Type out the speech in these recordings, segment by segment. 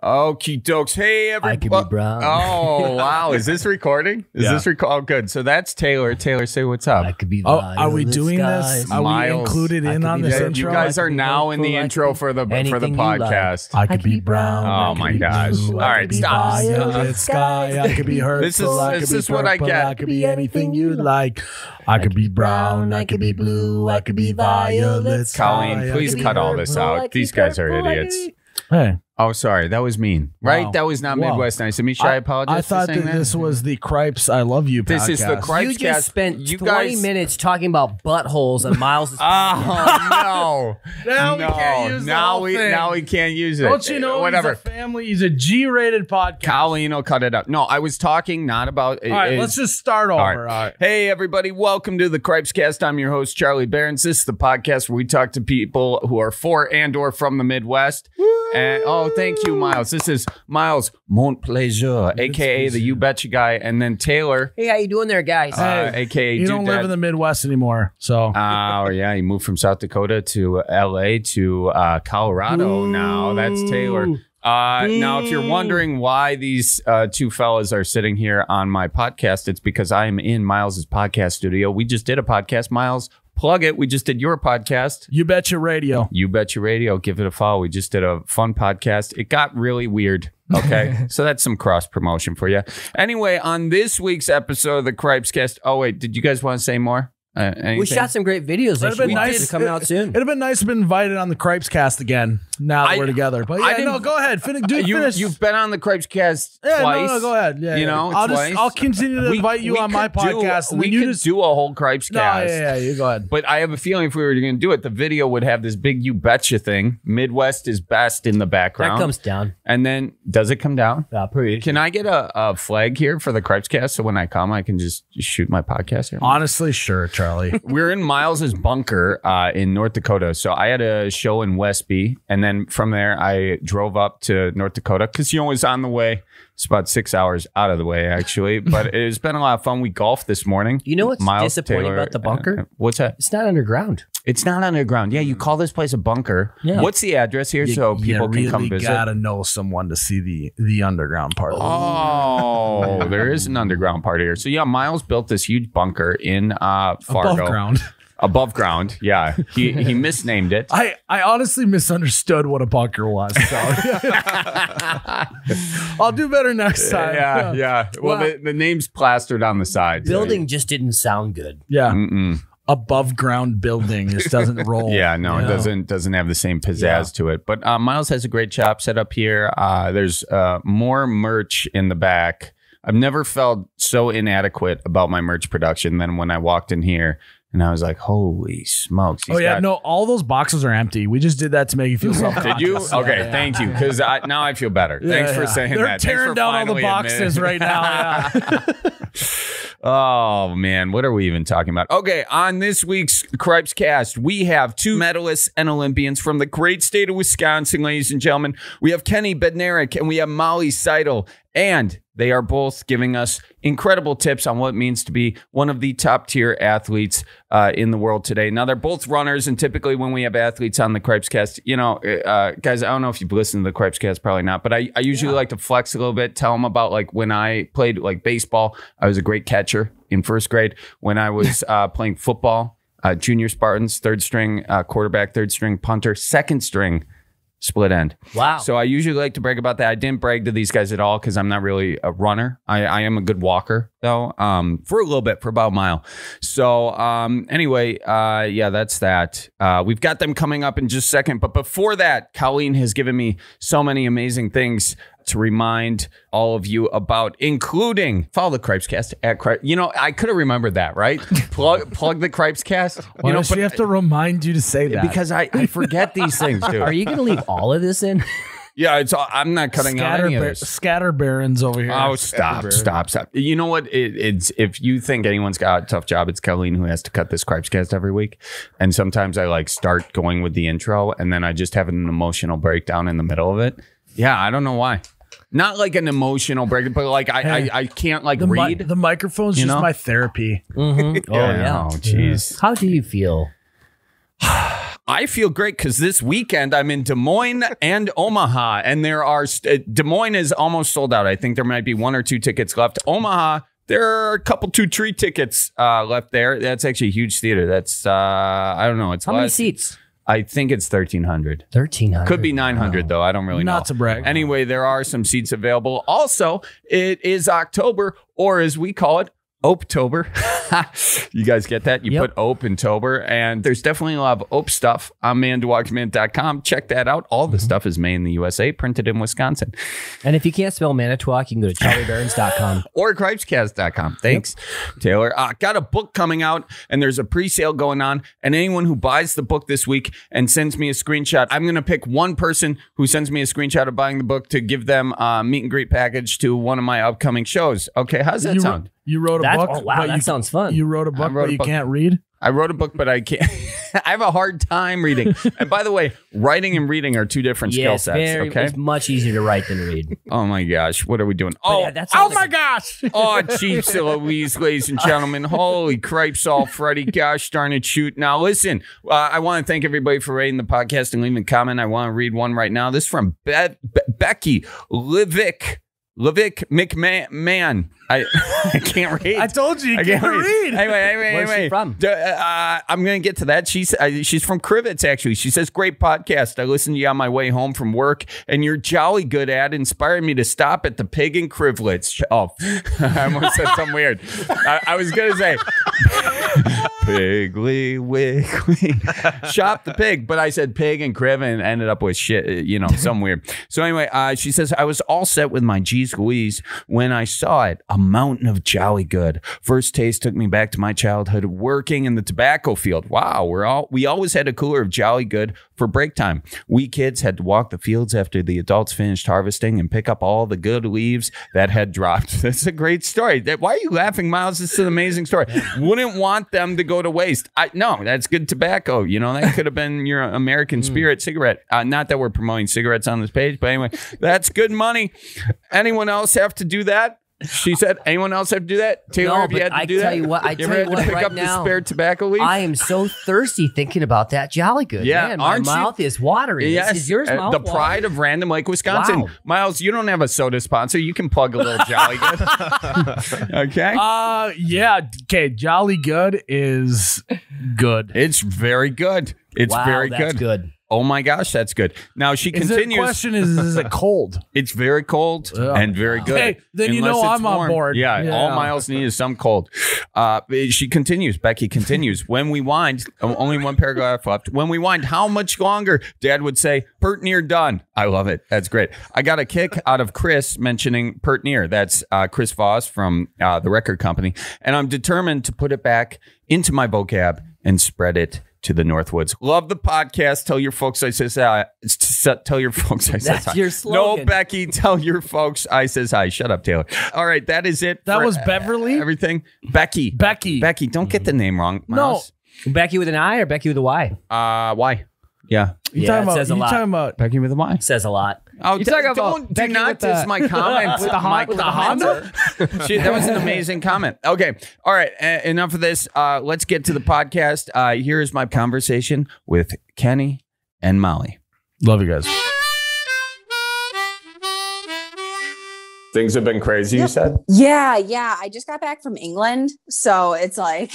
Okie dokes. Hey, everybody. I could be brown. Oh, wow. Is this recording? Is this Oh, good. So that's Taylor. Taylor, say what's up. I could be are we doing this? Are we included in on this intro? You guys are now in the intro for the podcast. I could be brown. Oh, my gosh. All right, stop. Sky. I could be hurtful. This is what I get. I could be anything you like. I could be brown. I could be blue. I could be violet. Colleen, please cut all this out. These guys are idiots. Hey. Oh, sorry. That was mean. Right? Wow. That was not Midwest Nice of me. Should I apologize I thought that this was the Cripes I Love You podcast. This is the Cripescast. You just spent 20 minutes talking about buttholes and Miles' Oh, no. Now we can't use Now we can't use it. Don't you know Whatever. He's a family. He's a G-rated podcast. Colleen will cut it up. No, I was talking not about... All right, let's just start over. All right. Hey, everybody. Welcome to the Cripescast. I'm your host, Charlie Behrens. This is the podcast where we talk to people who are for and or from the Midwest. And, thank you, Miles. This is Miles Montplaisir, a.k.a. the You Betcha guy. And then Taylor. Hey, how you doing there, guys? A.k.a. You don't live in the Midwest anymore, so. Oh, yeah. He moved from South Dakota to L.A. to Colorado now. That's Taylor. Now, if you're wondering why these two fellas are sitting here on my podcast, it's because I'm in Miles's podcast studio. We just did a podcast. Miles, plug it. We just did your podcast. You Betcha Radio. You Betcha Radio. Give it a follow. We just did a fun podcast. It got really weird. Okay. So that's some cross promotion for you. Anyway, on this week's episode of the Cripescast. Oh, wait. Did you guys want to say more? We shot some great videos. It'd have been nice to come out soon. It'd have been nice to be invited on the Cripescast again. Now that we're together, but yeah, no, go ahead. Finish. You've been on the Cripescast twice. No, go ahead. Yeah, I'll continue to invite you on my podcast. We could do a whole Cripescast. No, you go ahead. But I have a feeling if we were going to do it, the video would have this big You Betcha thing. Midwest is best in the background. That comes down. And then, does it come down? Yeah, pretty. Can I get a flag here for the Cripescast so when I come, I can just shoot my podcast here? Honestly, sure, Charlie. We're in Miles's bunker in North Dakota. So I had a show in Westby, and then from there I drove up to North Dakota because it was on the way. It's about 6 hours out of the way, actually, but it's been a lot of fun. We golfed this morning. You know what's disappointing about the bunker? What's that? It's not underground. It's not underground. Yeah, you call this place a bunker. Yeah. What's the address here so people can come visit? You gotta know someone to see the underground part. Oh, there is an underground part here. So yeah, Miles built this huge bunker in Fargo. Above ground, yeah. He misnamed it. I honestly misunderstood what a bunker was. So. I'll do better next time. Yeah. Well, the name's plastered on the sides. Building just didn't sound good. Yeah. Above ground building just doesn't roll. Yeah, no, it doesn't have the same pizzazz to it. But Miles has a great shop set up here. There's more merch in the back. I've never felt so inadequate about my merch production than when I walked in here. And I was like, holy smokes. No, all those boxes are empty. We just did that to make you feel self-conscious. Did you? Okay, thank you. Because now I feel better. Thanks for saying They're that. They're tearing down all the boxes right now. Oh, man. What are we even talking about? Okay, on this week's Cripescast, we have two medalists and Olympians from the great state of Wisconsin, ladies and gentlemen. We have Kenny Bednarik and we have Molly Seidel. And they are both giving us incredible tips on what it means to be one of the top tier athletes in the world today. Now, they're both runners. And typically when we have athletes on the Cripescast, guys, I don't know if you've listened to the Cripescast, probably not. But I usually like to flex a little bit, tell them about like when I played like baseball, I was a great catcher in first grade. When I was playing football, junior Spartans, third string quarterback, third string punter, second string split end. Wow. So I usually like to brag about that. I didn't brag to these guys at all because I'm not really a runner. I am a good walker, though, for a little bit, for about a mile. So anyway, that's that. We've got them coming up in just a second. But before that, Colleen has given me so many amazing things to remind all of you about, including follow the Cripescast at I could have remembered that, right? Plug the Cripescast. Why does she have to remind you to say that? Because I forget these things, dude. Are you going to leave all of this in? Yeah, I'm not cutting out any of this. Scatterbarons over here. Oh, stop. You know what? It's if you think anyone's got a tough job, it's Colleen who has to cut this Cripescast every week. And sometimes I like start going with the intro, and then I just have an emotional breakdown in the middle of it. Yeah, I don't know why. Not like an emotional break, but like I can't like read. The microphone's just my therapy. Mm-hmm. Oh, jeez. How do you feel? I feel great because this weekend I'm in Des Moines and Omaha, and there are Des Moines is almost sold out. I think there might be 1 or 2 tickets left. Omaha, there are a couple 2-3 tickets left there. That's actually a huge theater. That's I don't know. It's how many seats? I think it's 1,300. 1,300. Could be 900 though. I don't really know. Not to brag. Anyway, there are some seats available. Also, it is October, or as we call it, Opetober. You guys get that? You put Ope in Tober, and there's definitely a lot of Ope stuff on manitowocman.com. Check that out. All the stuff is made in the USA, printed in Wisconsin. And if you can't spell Manitowoc, you can go to charliebarons.com or cripescast.com. Thanks, Taylor. Got a book coming out, and there's a pre-sale going on, and anyone who buys the book this week and sends me a screenshot, I'm going to pick one person who sends me a screenshot of buying the book to give them a meet and greet package to one of my upcoming shows. Okay, how's that sound? You wrote a book. Oh, wow, that sounds fun. You wrote a book, but you can't read? I wrote a book, but I can't. I have a hard time reading. And by the way, writing and reading are 2 different skill sets. Okay, it's much easier to write than read. Oh my gosh, what are we doing? My gosh! Oh, Chiefs Louise, ladies and gentlemen. Holy cripes, all Freddy. Gosh darn it, shoot. Now listen, I want to thank everybody for rating the podcast and leaving a comment. I want to read one right now. This is from Becky Livick McMahon. I can't read. I told you can't read. Anyway. Where's she from? I'm going to get to that. She's from Crivets, actually. She says, great podcast. I listened to you on my way home from work, and your jolly good ad inspired me to stop at the Pig and Crivlets. Oh, I almost said something weird. I was going to say, Piggly Wiggly. Shop the pig. But I said pig and Criv and ended up with shit, something weird. So anyway, she says, I was all set with my G's Louise when I saw it. A mountain of jolly good. First taste took me back to my childhood working in the tobacco field. Wow, we always had a cooler of jolly good for break time. We kids had to walk the fields after the adults finished harvesting and pick up all the good leaves that had dropped. That's a great story. Why are you laughing, Miles? This is an amazing story. Wouldn't want them to go to waste. No, that's good tobacco. That could have been your American Spirit cigarette. Not that we're promoting cigarettes on this page, but anyway, that's good money. Anyone else have to do that? She said, anyone else have to do that? Taylor, have you had to do that? I tell you what, pick right up now, the spare tobacco leaf? I am so thirsty thinking about that Jolly Good. Yeah, man, my mouth is watering. Yes, is yours mouth the pride of Random Lake, Wisconsin. Wow. Miles, you don't have a soda sponsor. You can plug a little Jolly Good. Okay? Yeah. Okay, Jolly Good is good. It's very good. It's very that's good. Oh my gosh, that's good. Now she continues. The question is it cold? It's very cold and very good. Hey, then I'm on board. Yeah, all Miles need is some cold. She continues. Becky continues. When we wind, only one paragraph left. When we wind, how much longer? Dad would say, pert near done. I love it. That's great. I got a kick out of Chris mentioning pert near. That's Chris Voss from the record company. And I'm determined to put it back into my vocab and spread it to the Northwoods. Love the podcast. Tell your folks I says hi. Tell your folks I says hi. That's your slogan. No, Becky, tell your folks I says hi. Shut up, Taylor. All right, that is it. That was Beverly? Everything. Becky, don't get the name wrong, Miles. No. Becky with an I or Becky with a Y? Y. Yeah. It says a lot. Talking about Becky with a Y? Says a lot. Oh, do not diss my comment. With the Honda? That was an amazing comment. Okay. All right. Enough of this. Let's get to the podcast. Here is my conversation with Kenny and Molly. Love you guys. Things have been crazy, you said? Yeah. I just got back from England. So it's like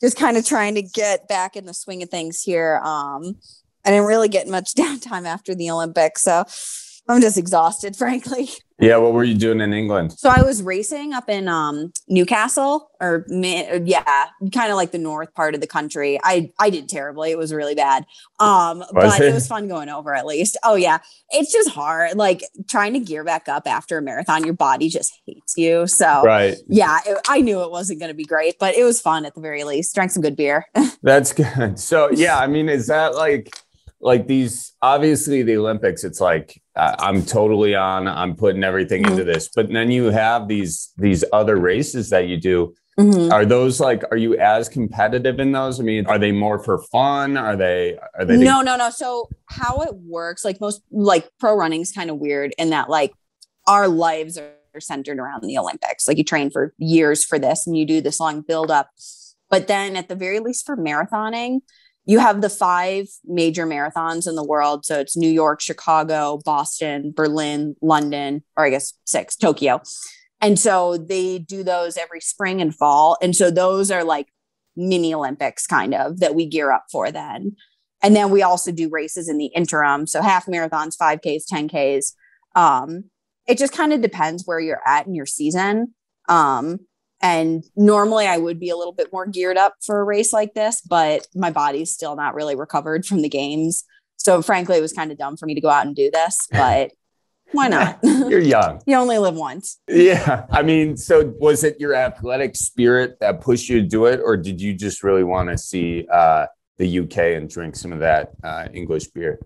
just kind of trying to get back in the swing of things here. I didn't really get much downtime after the Olympics. So I'm just exhausted, frankly. Yeah. What were you doing in England? So I was racing up in Newcastle kind of like the north part of the country. I did terribly. It was really bad. But it was fun going over at least. Oh yeah. It's just hard. Like trying to gear back up after a marathon, your body just hates you. So yeah, I knew it wasn't going to be great, but it was fun at the very least. Drank some good beer. That's good. So yeah, I mean, is that like these, obviously the Olympics, it's like, I'm totally on, I'm putting everything into this, but then you have these other races that you do. Are those are you as competitive in those? I mean, are they more for fun? Are they? No. So how it works, most pro running is kind of weird in that our lives are centered around the Olympics. You train for years for this and you do this long build up, but then at the very least for marathoning, you have the 5 major marathons in the world. So it's New York, Chicago, Boston, Berlin, London, or I guess 6, Tokyo. And so they do those every spring and fall. And so those are like mini Olympics kind of that we gear up for then. And then we also do races in the interim. So half marathons, 5Ks, 10Ks. It just kind of depends where you're at in your season. And normally I would be a little bit more geared up for a race like this, but my body's still not really recovered from the games. So frankly, it was kind of dumb for me to go out and do this, but why not? You're young. You only live once. Yeah. I mean, so was it your athletic spirit that pushed you to do it? Or did you just really want to see the UK and drink some of that English beer?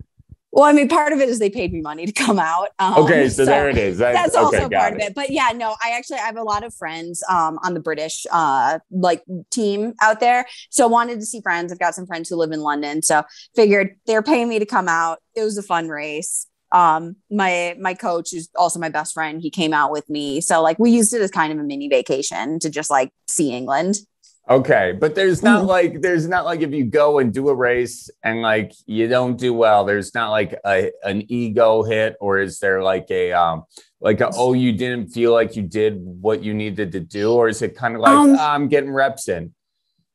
Well, I mean, part of it is they paid me money to come out. Okay, so there it is. That's also part of it. But yeah, no, I have a lot of friends on the British like team out there. So wanted to see friends. I've got some friends who live in London. So figured they're paying me to come out. It was a fun race. My coach is also my best friend. He came out with me. So like we used it as kind of a mini vacation to just like see England. Okay. But there's not like if you go and do a race and like you don't do well, there's not like an ego hit, or is there like oh, you didn't feel like you did what you needed to do? Or is it kind of like, I'm getting reps in?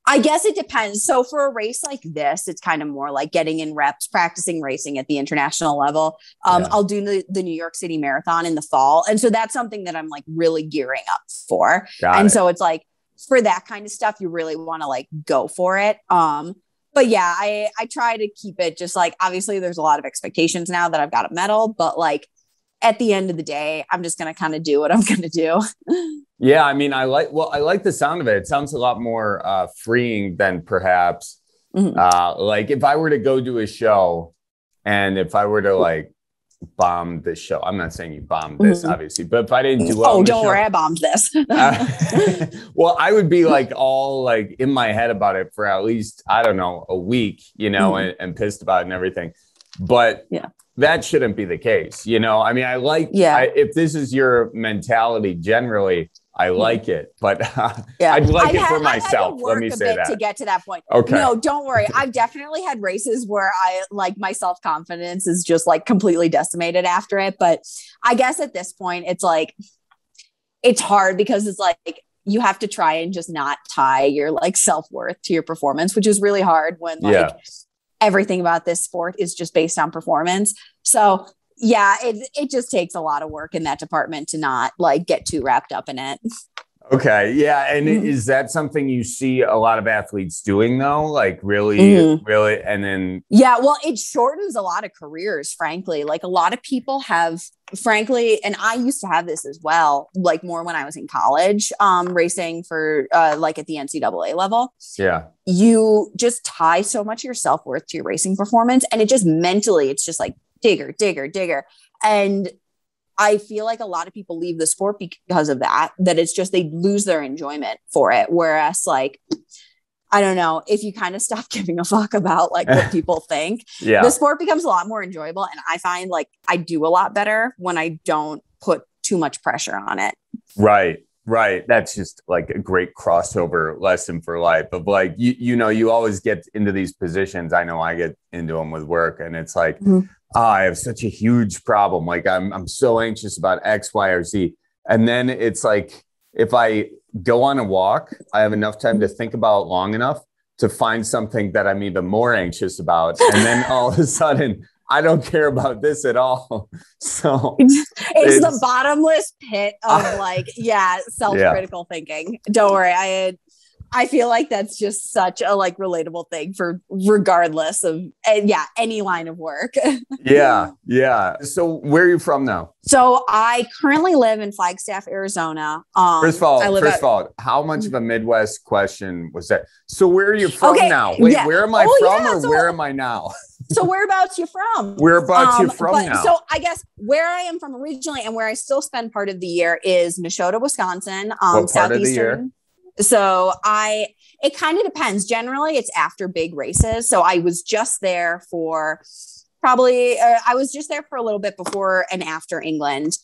I guess it depends. So for a race like this, it's kind of more like getting in reps, practicing racing at the international level. I'll do the New York City Marathon in the fall. And so that's something that I'm like really gearing up for. So it's like, for that kind of stuff, you really want to like go for it. But yeah, I try to keep it just like, obviously there's a lot of expectations now that I've got a medal, but like at the end of the day, I'm just going to kind of do what I'm going to do. Yeah. I mean, I like the sound of it. It sounds a lot more freeing than perhaps like if I were to go do a show and if I were to like bomb this show. I'm not saying you bombed this, obviously, but if I didn't do well, don't worry, I bombed this. Well, I would be like all like in my head about it for at least, I don't know, a week, you know, and pissed about it and everything. But that shouldn't be the case. You know, I mean, if this is your mentality generally, I like it, but I'd like it for myself. Let me say that to get to that point. Okay. No, don't worry. I've definitely had races where I like my self-confidence is just like completely decimated after it. But I guess at this point, it's like, it's hard because it's like, you have to try and just not tie your like self-worth to your performance, which is really hard when like everything about this sport is just based on performance. So yeah, it just takes a lot of work in that department to not like get too wrapped up in it. Okay. Yeah. And is that something you see a lot of athletes doing though? Like really, really? And then. Yeah. Well, it shortens a lot of careers, frankly. Like a lot of people have, frankly, and I used to have this as well, like more when I was in college, racing for like at the NCAA level. Yeah. You just tie so much of your self-worth to your racing performance. And it just mentally, it's just like, digger. And I feel like a lot of people leave the sport because of that it's just, they lose their enjoyment for it. Whereas like, I don't know, if you kind of stop giving a fuck about like what people think, the sport becomes a lot more enjoyable. And I find like I do a lot better when I don't put too much pressure on it. Right. That's just like a great crossover lesson for life of like, you know, you always get into these positions. I know I get into them with work and it's like, I have such a huge problem. Like I'm so anxious about X, Y, or Z. And then it's like, if I go on a walk, I have enough time to think about it long enough to find something that I'm even more anxious about. And then all of a sudden, I don't care about this at all. So it's the bottomless pit of like, self-critical thinking. Don't worry. I feel like that's just such a like relatable thing for regardless of any line of work. Yeah. So where are you from now? So I currently live in Flagstaff, Arizona. First of all, how much of a Midwest question was that? So where are you from now? Wait, where am I from where am I now? So whereabouts you from? Whereabouts you from now? So I guess where I am from originally and where I still spend part of the year is Neshota, Wisconsin. What part of the year? So it kind of depends. Generally, it's after big races. So I was just there for I was just there for a little bit before and after England.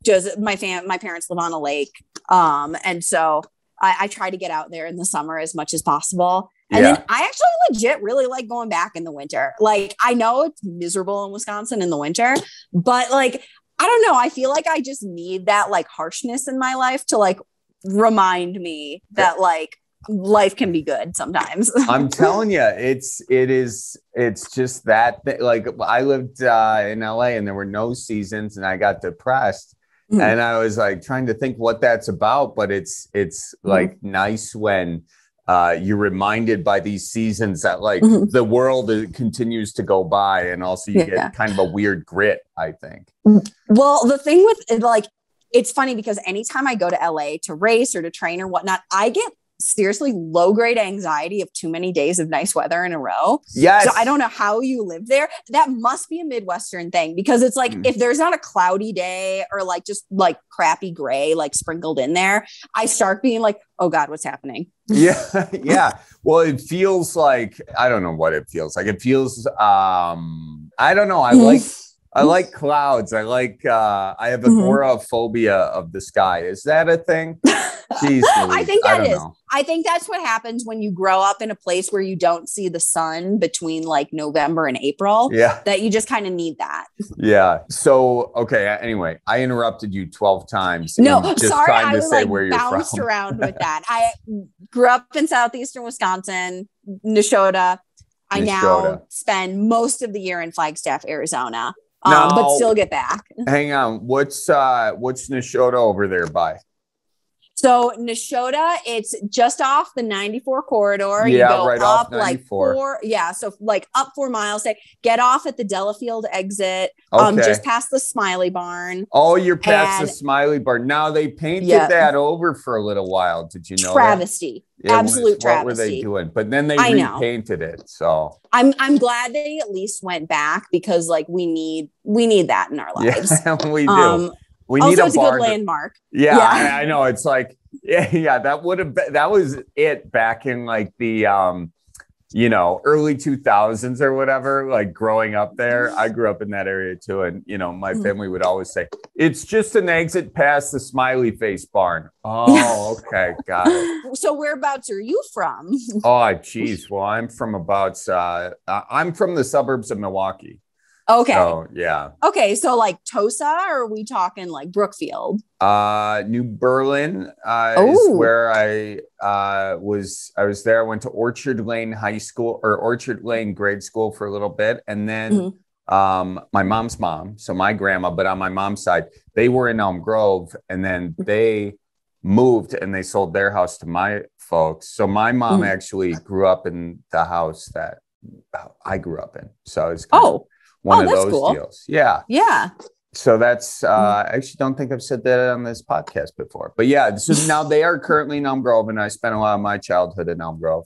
Just my parents live on a lake. And so I try to get out there in the summer as much as possible. And then I actually legit really like going back in the winter. Like, I know it's miserable in Wisconsin in the winter, but like, I don't know. I feel like I just need that like harshness in my life to like remind me that like life can be good sometimes. I'm telling you, it's just that like I lived in LA and there were no seasons and I got depressed and I was like trying to think what that's about, but it's like nice when you're reminded by these seasons that like the world continues to go by, and also you get kind of a weird grit, I think. Well, the thing with like, it's funny because anytime I go to LA to race or to train or whatnot, I get seriously low grade anxiety of too many days of nice weather in a row. Yes. So I don't know how you live there. That must be a Midwestern thing, because it's like if there's not a cloudy day or like just like crappy gray like sprinkled in there, I start being like, oh God, what's happening? Yeah. Well, it feels like, I don't know what it feels like. It feels I don't know. I like clouds. I have agoraphobia of the sky. Is that a thing? Jeez, I think that is. I think that's what happens when you grow up in a place where you don't see the sun between like November and April. Yeah. That you just kind of need that. Yeah. So, okay. Anyway, I interrupted you 12 times. No, just sorry. trying to I was say like where you're bounced from. around with that. I grew up in southeastern Wisconsin, Neshota. I now spend most of the year in Flagstaff, Arizona. But still get back. Hang on. What's Neshota over there by? So Neshota, it's just off the 94 corridor. Yeah, you go right up off 94. like up 4 miles. Get off at the Delafield exit. Just past the Smiley Barn. Oh, you're past the Smiley Barn. Now they painted that over for a little while. Did you know? Travesty. Absolute travesty. What were they doing? But then they repainted it. So I'm glad they at least went back, because like we need that in our lives. Yeah, we do. We need also, it's a good landmark. Yeah. I know. It's like, that was it back in like the, early 2000s or whatever, like growing up there. I grew up in that area too. And, my family would always say, it's just an exit past the Smiley Face Barn. Oh, okay. Got it. So whereabouts are you from? Oh, geez. Well, I'm from I'm from the suburbs of Milwaukee. Okay. So, yeah. Okay. So like Tosa, or are we talking like Brookfield? New Berlin is where I was. I was there. I went to Orchard Lane High School or Orchard Lane grade school for a little bit. And then my mom's mom, so my grandma, but on my mom's side, they were in Elm Grove, and then they moved and they sold their house to my folks. So my mom actually grew up in the house that I grew up in. So it's one of those deals. Yeah. Yeah. So that's, I actually don't think I've said that on this podcast before, but yeah. So now they are currently in Elm Grove, and I spent a lot of my childhood in Elm Grove.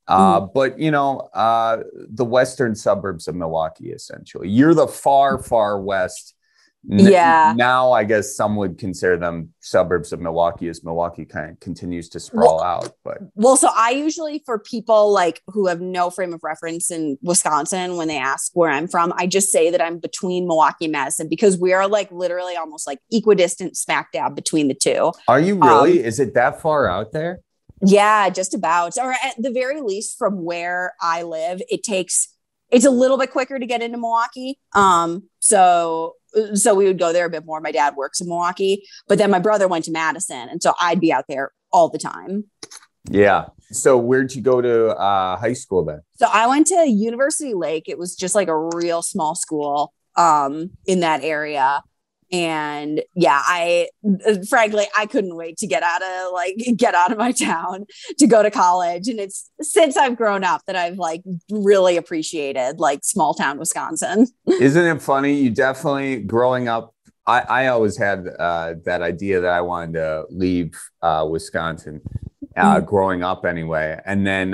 But the western suburbs of Milwaukee, essentially. You're the far, far west. Now, I guess some would consider them suburbs of Milwaukee, as Milwaukee kind of continues to sprawl out. But so I usually, for people like who have no frame of reference in Wisconsin, when they ask where I'm from, I just say that I'm between Milwaukee and Madison, because we are like literally almost like equidistant smack dab between the two. Are you really? Is it that far out there? Yeah, just about. Or at the very least, from where I live, it's a little bit quicker to get into Milwaukee. So we would go there a bit more. My dad works in Milwaukee, but then my brother went to Madison, and so I'd be out there all the time. Yeah. So where'd you go to high school then? So I went to University Lake. It was just like a real small school in that area. And yeah, frankly, I couldn't wait to get out of my town to go to college. And it's since I've grown up that I've like really appreciated like small town Wisconsin. Isn't it funny? You definitely, growing up, I always had that idea that I wanted to leave Wisconsin growing up anyway. And then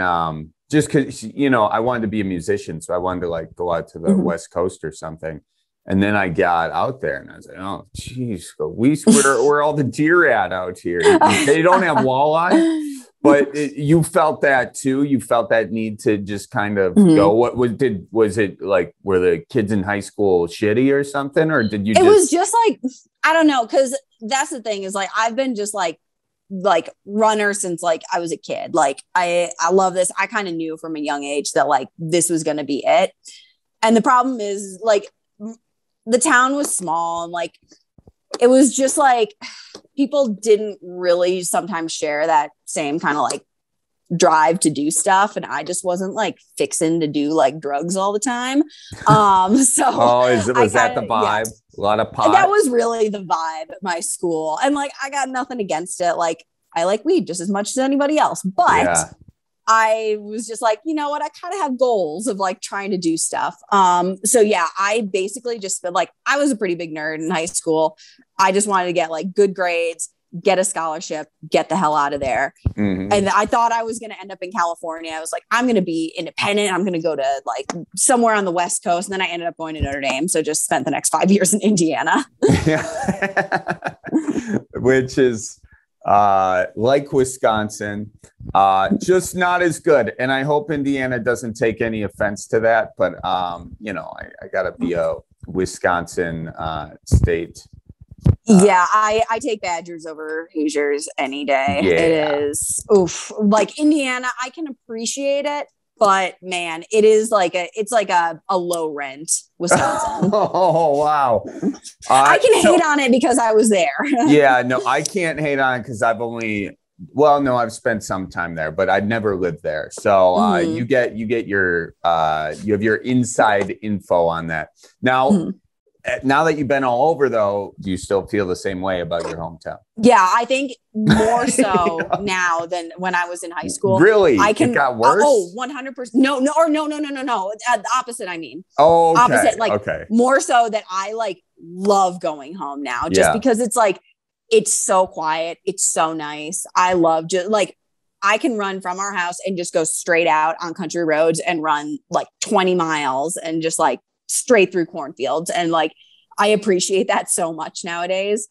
just because, I wanted to be a musician. So I wanted to like go out to the West Coast or something. And then I got out there and I was like, oh, geez, where all the deer at out here? They don't have walleye, but you felt that too. You felt that need to just kind of go. Was it like, were the kids in high school shitty or something? Or did you? It was just like, I don't know. Cause that's the thing is like, I've been just like like runner since like I was a kid. Like I love this. I kind of knew from a young age that like this was going to be it. And the problem is like the town was small and like it was just like people didn't really sometimes share that same kind of like drive to do stuff, and I just wasn't like fixing to do like drugs all the time. Was that the vibe? Yeah. A lot of pot. That was really the vibe at my school, and like I got nothing against it. Like I like weed just as much as anybody else, but I was just like, you know what? I kind of have goals of like trying to do stuff. So yeah, I basically just feel like I was a pretty big nerd in high school. I just wanted to get like good grades, get a scholarship, get the hell out of there. Mm-hmm. And I thought I was going to end up in California. I was like, I'm going to be independent. I'm going to go to like somewhere on the West Coast. And then I ended up going to Notre Dame. So just spent the next 5 years in Indiana. Which is like Wisconsin, just not as good. And I hope Indiana doesn't take any offense to that. But, you know, I got to be a Wisconsin state. Yeah, I take Badgers over Hoosiers any day. Yeah. It is like Indiana, I can appreciate it, but man, it is like it's like a low rent Wisconsin. Oh wow. I can hate on it because I was there. Yeah, no, I can't hate on it because I've spent some time there, but I've never lived there. So you get your you have your inside info on that. Now now that you've been all over, though, do you still feel the same way about your hometown? Yeah, I think more so now than when I was in high school. Really? It got worse? 100%. No. The opposite, I mean. Oh, okay. Opposite, like more so that I like love going home now just because it's like, it's so quiet. It's so nice. I love just like, I can run from our house and just go straight out on country roads and run like 20 miles and just like straight through cornfields. And like, I appreciate that so much nowadays.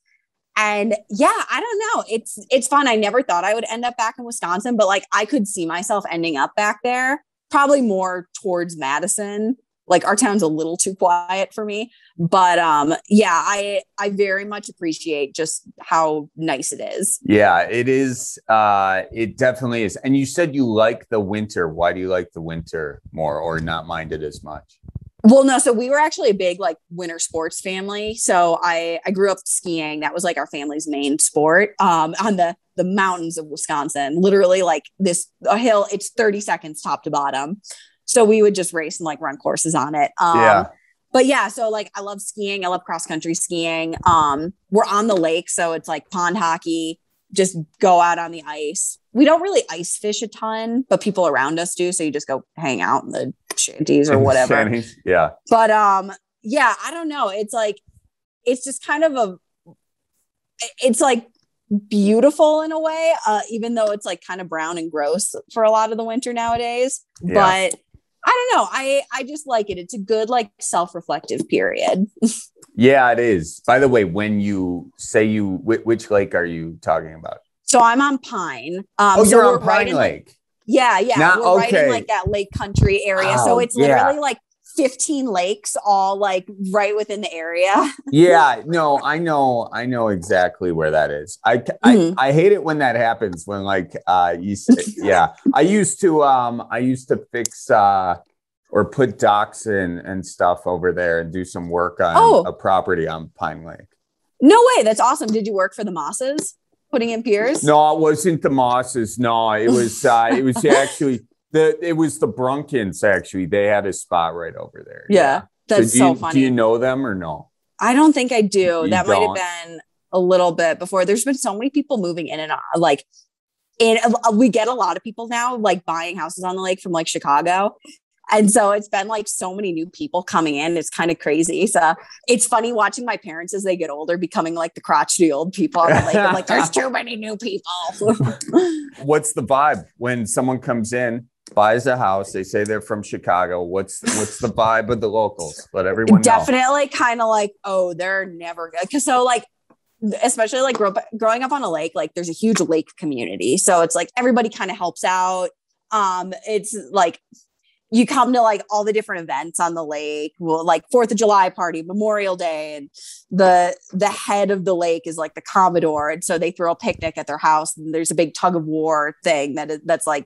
And yeah, I don't know. It's fun. I never thought I would end up back in Wisconsin, but like I could see myself ending up back there, probably more towards Madison. Like our town's a little too quiet for me, but yeah, I very much appreciate just how nice it is. Yeah, it is. It definitely is. And you said you like the winter. Why do you like the winter more or not mind it as much? Well, no. So we were actually a big like winter sports family. So I grew up skiing. That was like our family's main sport on the mountains of Wisconsin, literally like a hill. It's 30 seconds top to bottom. So we would just race and like run courses on it. But yeah, so like I love skiing. I love cross country skiing. We're on the lake. So it's like pond hockey, just go out on the ice. We don't really ice fish a ton, but people around us do. So you just go hang out in the shanties or whatever. Yeah. But yeah, I don't know. It's like, it's just kind of it's like beautiful in a way, even though it's like kind of brown and gross for a lot of the winter nowadays. Yeah. But I don't know. I just like it. It's a good like self-reflective period. Yeah, it is. By the way, when you say which lake are you talking about? So I'm on Pine. You're on Pine Lake. Yeah. We're right in like that lake country area. So it's literally like 15 lakes all like right within the area. Yeah, no, I know exactly where that is. I hate it when that happens when like you say, yeah. I used to fix or put docks and stuff over there and do some work on a property on Pine Lake. No way, that's awesome. Did you work for the Mosses? Putting in piers? No, it wasn't the Mosses. No, it was actually it was the Brunkins. Actually, they had a spot right over there. Yeah. That's so funny. Do you know them or no? I don't think I do. That might have been a little bit before. There's been so many people moving in and out. Like, we get a lot of people now like buying houses on the lake from like Chicago. And so it's been like so many new people coming in. It's kind of crazy. So it's funny watching my parents as they get older, becoming like the crotchety old people on the lake. I'm like, there's too many new people. What's the vibe when someone comes in, buys a house, they say they're from Chicago? What's the vibe of the locals? Let everyone know. Definitely kind of like, oh, they're never good. Cause so like, especially like growing up on a lake, like there's a huge lake community. So it's like everybody kind of helps out. It's like, you come to like all the different events on the lake, well, like 4th of July party, Memorial Day, and the head of the lake is like the Commodore. And so they throw a picnic at their house, and there's a big tug of war thing that's like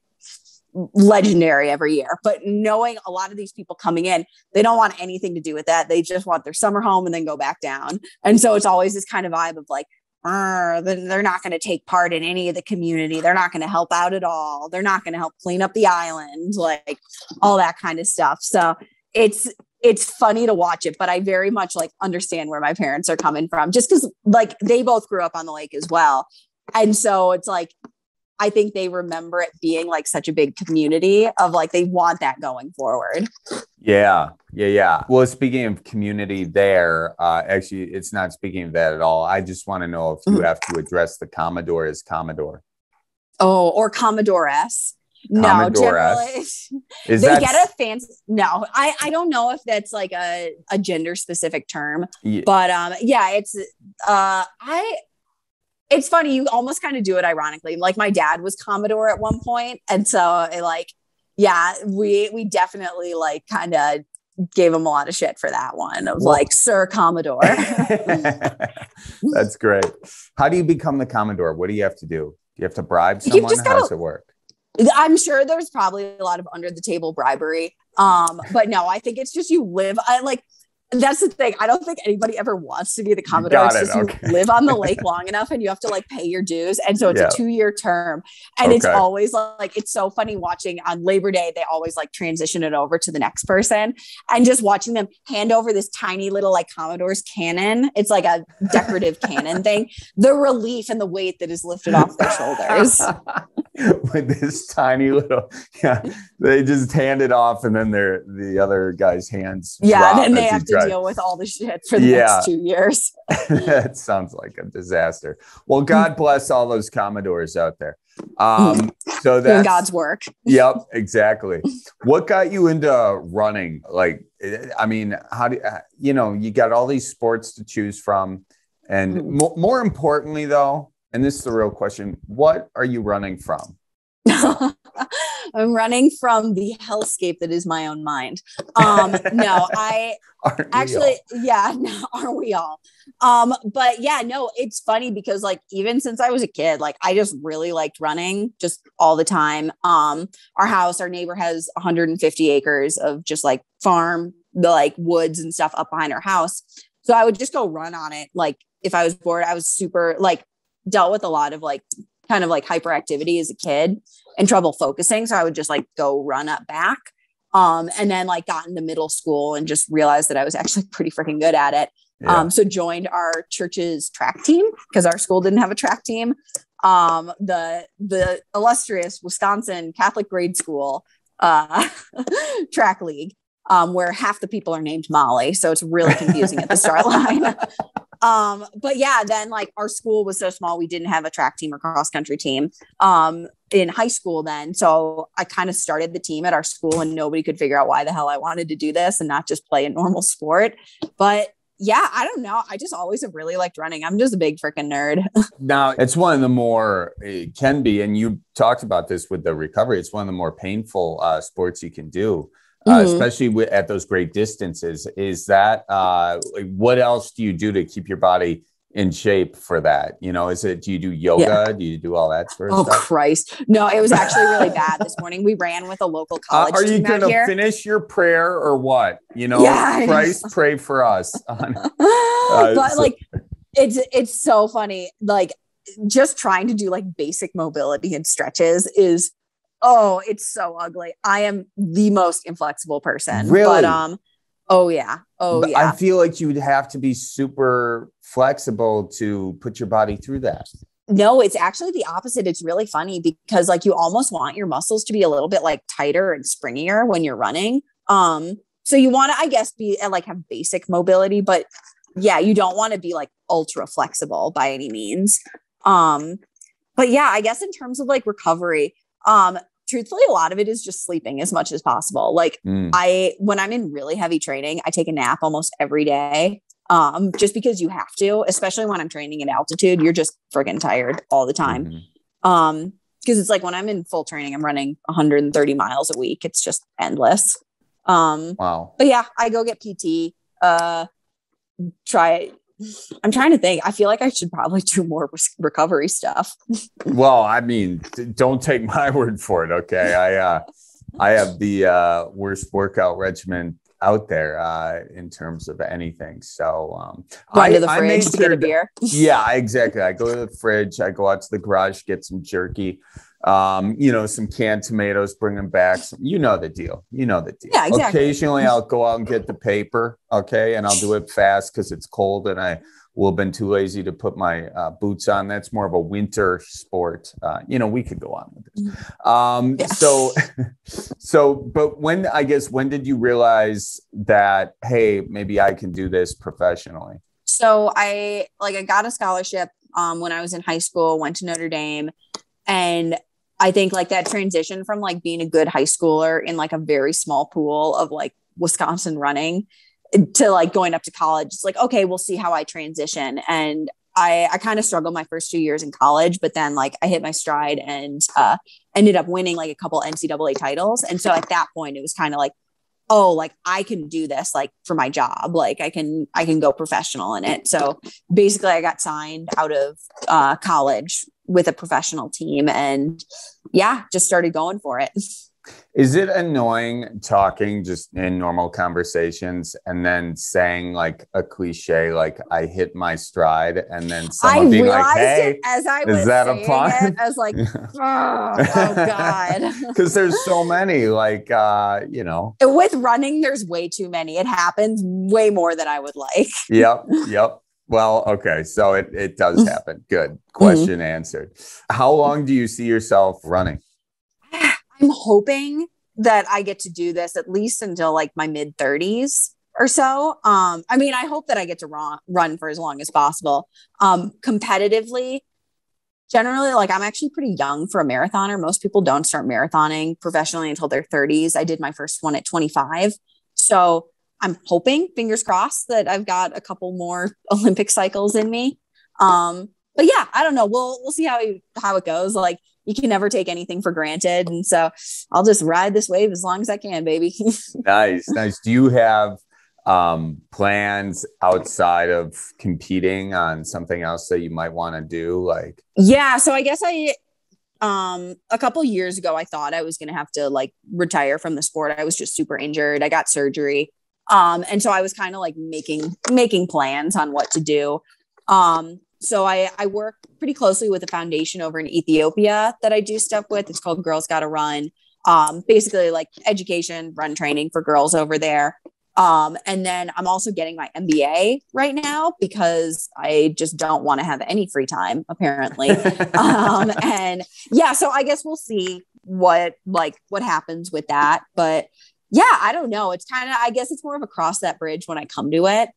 legendary every year. But knowing a lot of these people coming in, they don't want anything to do with that. They just want their summer home and then go back down. And so it's always this kind of vibe of like, they're not going to take part in any of the community. They're not going to help out at all. They're not going to help clean up the island, like all that kind of stuff. So it's funny to watch it, but I very much like understand where my parents are coming from, just because like they both grew up on the lake as well. And so it's like, I think they remember it being like such a big community of like, they want that going forward. Yeah. Well, speaking of community there, actually, it's not speaking of that at all. I just want to know if you have to address the Commodore as Commodore. Oh, or Commodore S. No, generally they get a fancy. No, I don't know if that's like a gender specific term, but yeah, it's funny. You almost kind of do it ironically. Like my dad was Commodore at one point. And so we definitely like kind of gave him a lot of shit for that one of like Sir Commodore. That's great. How do you become the Commodore? What do you have to do? Do you have to bribe someone? How does it work? I'm sure there's probably a lot of under the table bribery. But no, I think it's just you live that's the thing. I don't think anybody ever wants to be the Commodore. It's just you live on the lake long enough and you have to like pay your dues. And so it's a 2-year term. And it's always like, it's so funny watching on Labor Day, they always like transition it over to the next person and just watching them hand over this tiny little like Commodore's cannon. It's like a decorative cannon thing. The relief and the weight that is lifted off their shoulders. With this tiny little, they just hand it off and then the other guy's hands. Yeah. And then they have to deal with all the shit for the next 2 years. That sounds like a disaster. Well, God bless all those Commodores out there. So that's God's work. Yep, exactly. What got you into running? Like, I mean, how do you got all these sports to choose from, and more importantly, though, and this is the real question: what are you running from? I'm running from the hellscape that is my own mind. No, I actually, aren't we all? But yeah, no, it's funny because like, even since I was a kid, like I just really liked running just all the time. Our neighbor has 150 acres of just like farm, like woods and stuff up behind our house. So I would just go run on it. Like if I was bored, I was super like dealt with a lot of like kind of like hyperactivity as a kid and trouble focusing. So I would just like go run up back. And then like got into middle school and just realized that I was actually pretty freaking good at it. Yeah. So joined our church's track team because our school didn't have a track team. The illustrious Wisconsin Catholic grade school track league, where half the people are named Molly. So it's really confusing at the start line. But yeah, then like our school was so small, we didn't have a track team or cross country team in high school then. So I kind of started the team at our school and nobody could figure out why the hell I wanted to do this and not just play a normal sport. But yeah, I don't know. I just always have really liked running. I'm just a big freaking nerd. Now, it's one of the more, it can be, and you talked about this with the recovery, it's one of the more painful sports you can do. Especially at those great distances. Is that what else do you do to keep your body in shape for that? Do you do yoga? Yeah. Do you do all that sort of stuff? Oh, Christ. No, it was actually really bad this morning. We ran with a local college Are you going to finish your prayer or what? Christ, pray for us. It's so funny. Like just trying to do like basic mobility and stretches is it's so ugly. I am the most inflexible person. Really? But yeah. I feel like you would have to be super flexible to put your body through that. No, it's actually the opposite. It's really funny because like you almost want your muscles to be a little bit like tighter and springier when you're running. So you want to, I guess, be like have basic mobility, but yeah, you don't want to be like ultra flexible by any means. But yeah, I guess in terms of like recovery, truthfully, a lot of it is just sleeping as much as possible. Like when I'm in really heavy training, I take a nap almost every day. Just because you have to, especially when I'm training at altitude, you're just friggin' tired all the time. because it's like when I'm in full training, I'm running 130 miles a week. It's just endless. Wow. But yeah, I go get PT. I'm trying to think. I feel like I should probably do more recovery stuff. Well, I mean, don't take my word for it. Okay. I have the worst workout regimen out there in terms of anything. So going to the fridge to get a beer. Yeah, exactly. I go to the fridge. I go out to the garage, get some jerky. Some canned tomatoes, bring them back. You know the deal. Yeah, exactly. Occasionally I'll go out and get the paper. Okay. And I'll do it fast because it's cold and I will have been too lazy to put my boots on. That's more of a winter sport. We could go on with this. But when did you realize that, hey, maybe I can do this professionally? So I got a scholarship when I was in high school, went to Notre Dame. And I think like that transition from like being a good high schooler in like a very small pool of like Wisconsin running to like going up to college. It's like, okay, we'll see how I transition. And I kind of struggled my first 2 years in college, but then like I hit my stride and ended up winning like a couple NCAA titles. And so at that point it was kind of like, oh, like I can do this like for my job. Like I can go professional in it. So basically I got signed out of college with a professional team and just started going for it. Is it annoying talking just in normal conversations and then saying like a cliche, like I hit my stride and then someone being like, hey, as I was is that a pun? I was like, oh God. Because there's so many like, With running, there's way too many. It happens way more than I would like. Yep. Well, okay. So it does happen. Good. Question answered. How long do you see yourself running? I'm hoping that I get to do this at least until like my mid 30s or so. I hope that I get to run for as long as possible. Competitively, generally, like I'm actually pretty young for a marathoner. Most people don't start marathoning professionally until their 30s. I did my first one at 25. So I'm hoping, fingers crossed, that I've got a couple more Olympic cycles in me. But yeah, I don't know. We'll see how it goes. Like you can never take anything for granted. And so I'll just ride this wave as long as I can, baby. Nice. Do you have plans outside of competing on something else that you might want to do? Yeah. So I guess a couple years ago, I thought I was going to have to like retire from the sport. I was just super injured. I got surgery. And so I was kind of like making plans on what to do. So I work pretty closely with a foundation over in Ethiopia that I do stuff with. It's called Girls Gotta Run. Basically like education, run training for girls over there. And then I'm also getting my MBA right now because I just don't want to have any free time, apparently. And yeah, so I guess we'll see what happens with that. But yeah, I don't know. It's kind of, I guess it's more of a cross that bridge when I come to it.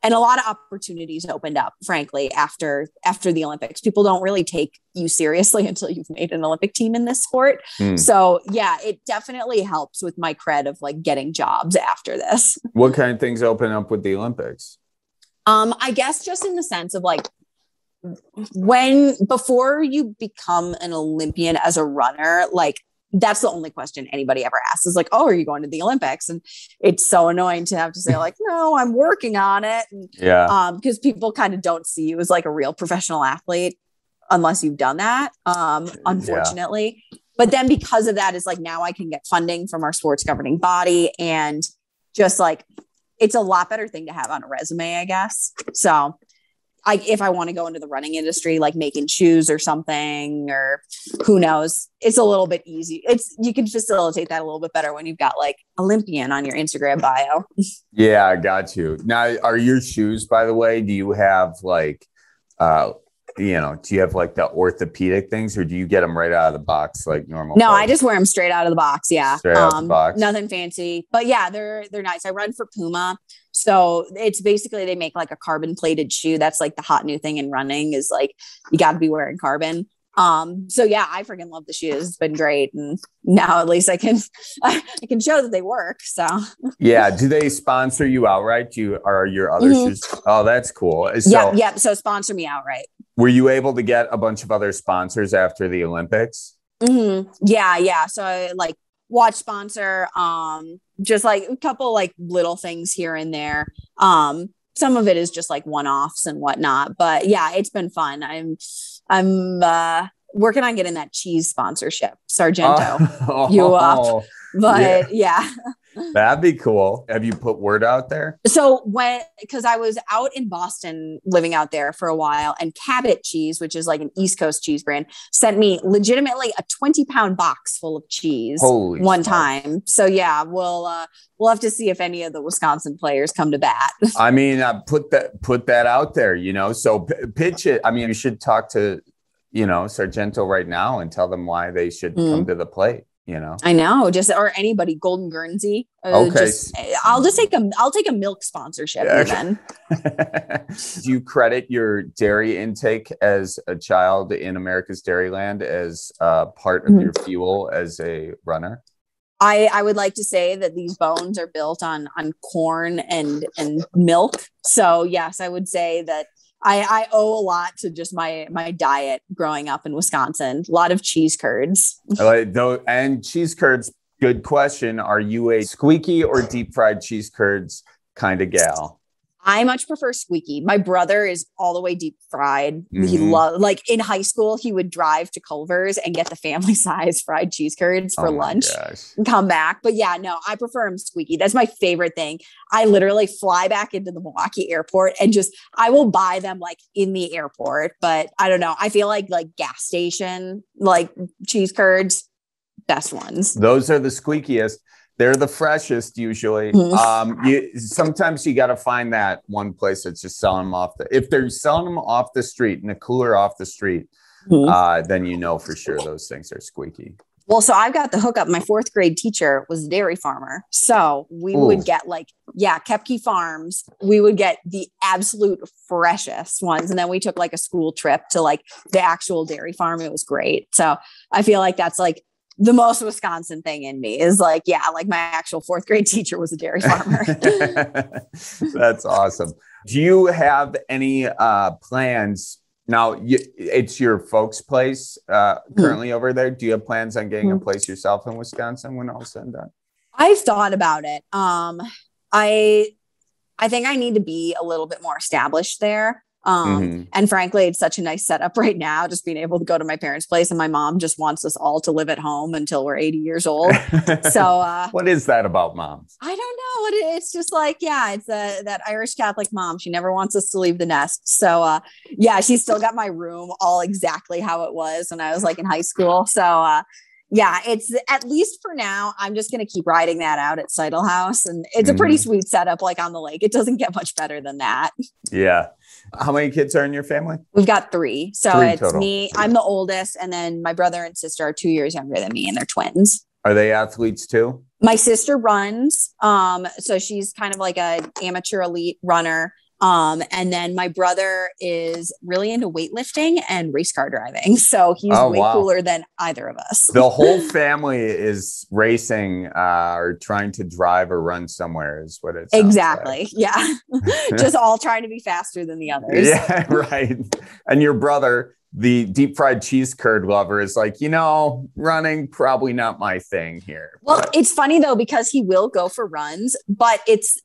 And a lot of opportunities opened up, frankly, after the Olympics. People don't really take you seriously until you've made an Olympic team in this sport. So yeah, it definitely helps with my cred of like getting jobs after this. What kind of things open up with the Olympics? I guess just in the sense of like, before you become an Olympian as a runner, like that's the only question anybody ever asks is like, oh, are you going to the Olympics? And it's so annoying to have to say like, no, I'm working on it. And, because people kind of don't see you as like a real professional athlete unless you've done that, unfortunately. Yeah. But then because of that is like, now I can get funding from our sports governing body and just like, it's a lot better thing to have on a resume, I guess. So if I want to go into the running industry, like making shoes or something, or who knows, it's a little bit easy. You can facilitate that a little bit better when you've got like Olympian on your Instagram bio. Yeah, I got you. Now, are your shoes, by the way, do you have like, do you have like the orthopedic things or do you get them right out of the box like normal? No, clothes? I just wear them straight out of the box. Yeah. Straight out of the box. Nothing fancy, but yeah, they're nice. I run for Puma. So it's basically, they make like a carbon plated shoe. That's like the hot new thing in running is like, you got to be wearing carbon. So yeah, I freaking love the shoes. It's been great. And now at least I can show that they work. So yeah. Do they sponsor you outright? Are your other shoes? Oh, that's cool. So, yeah. So sponsor me outright. Were you able to get a bunch of other sponsors after the Olympics? Yeah. So I like watch sponsor, just like a couple like little things here and there. Some of it is just like one-offs and whatnot, but yeah, it's been fun. I'm working on getting that cheese sponsorship, Sargento. You up? But yeah. That'd be cool. Have you put word out there? So because I was out in Boston living out there for a while, and Cabot Cheese, which is like an East Coast cheese brand, sent me legitimately a 20-pound box full of cheese one time. So yeah, we'll have to see if any of the Wisconsin players come to bat. I mean, put that out there, you know, so pitch it. I mean, you should talk to, you know, Sargento right now and tell them why they should come to the plate. You know, I know, or anybody, Golden Guernsey. Okay. I'll take a milk sponsorship. Even. Do you credit your dairy intake as a child in America's Dairyland as part of your fuel as a runner? I would like to say that these bones are built on corn and milk. So yes, I would say that I owe a lot to just my diet growing up in Wisconsin. A lot of cheese curds. And cheese curds, good question. Are you a squeaky or deep fried cheese curds kind of gal? I much prefer squeaky. My brother is all the way deep fried. He like in high school, he would drive to Culver's and get the family size fried cheese curds for lunch and come back. But yeah, no, I prefer them squeaky. That's my favorite thing. I literally fly back into the Milwaukee airport and I will buy them like in the airport. But I don't know. I feel like gas station, like cheese curds, best ones. Those are the squeakiest. They're the freshest usually. Sometimes you got to find that one place that's just selling them if they're selling them off the street in a cooler off the street, then you know for sure those things are squeaky. Well, so I've got the hookup. My 4th grade teacher was a dairy farmer. So we would get Kepke Farms. We would get the absolute freshest ones. And then we took like a school trip to like the actual dairy farm. It was great. So I feel like that's like the most Wisconsin thing in me is like, yeah, like my actual 4th grade teacher was a dairy farmer. That's awesome. Do you have any plans? Now, it's your folks' place currently over there. Do you have plans on getting a place yourself in Wisconsin when all's said and done? I've thought about it. I think I need to be a little bit more established there. And frankly, it's such a nice setup right now, just being able to go to my parents' place, and my mom just wants us all to live at home until we're 80 years old. So, what is that about moms? I don't know. It's just like, yeah, it's that Irish Catholic mom. She never wants us to leave the nest. So, yeah, she's still got my room all exactly how it was when I was like in high school. So, yeah, it's at least for now, I'm just going to keep riding that out at Seidel House. And it's a pretty sweet setup, like on the lake. It doesn't get much better than that. Yeah. How many kids are in your family? We've got 3. So it's total. me. I'm the oldest. And then my brother and sister are 2 years younger than me, and they're twins. Are they athletes too? My sister runs. So she's kind of like an amateur elite runner. And then my brother is really into weightlifting and race car driving. So he's way cooler than either of us. The whole family is racing or trying to drive or run somewhere is what it sounds exactly. Like. Yeah. Just all trying to be faster than the others. Yeah, right. And your brother, the deep fried cheese curd lover, is like, running probably not my thing here. Well, it's funny though, because he will go for runs, but it's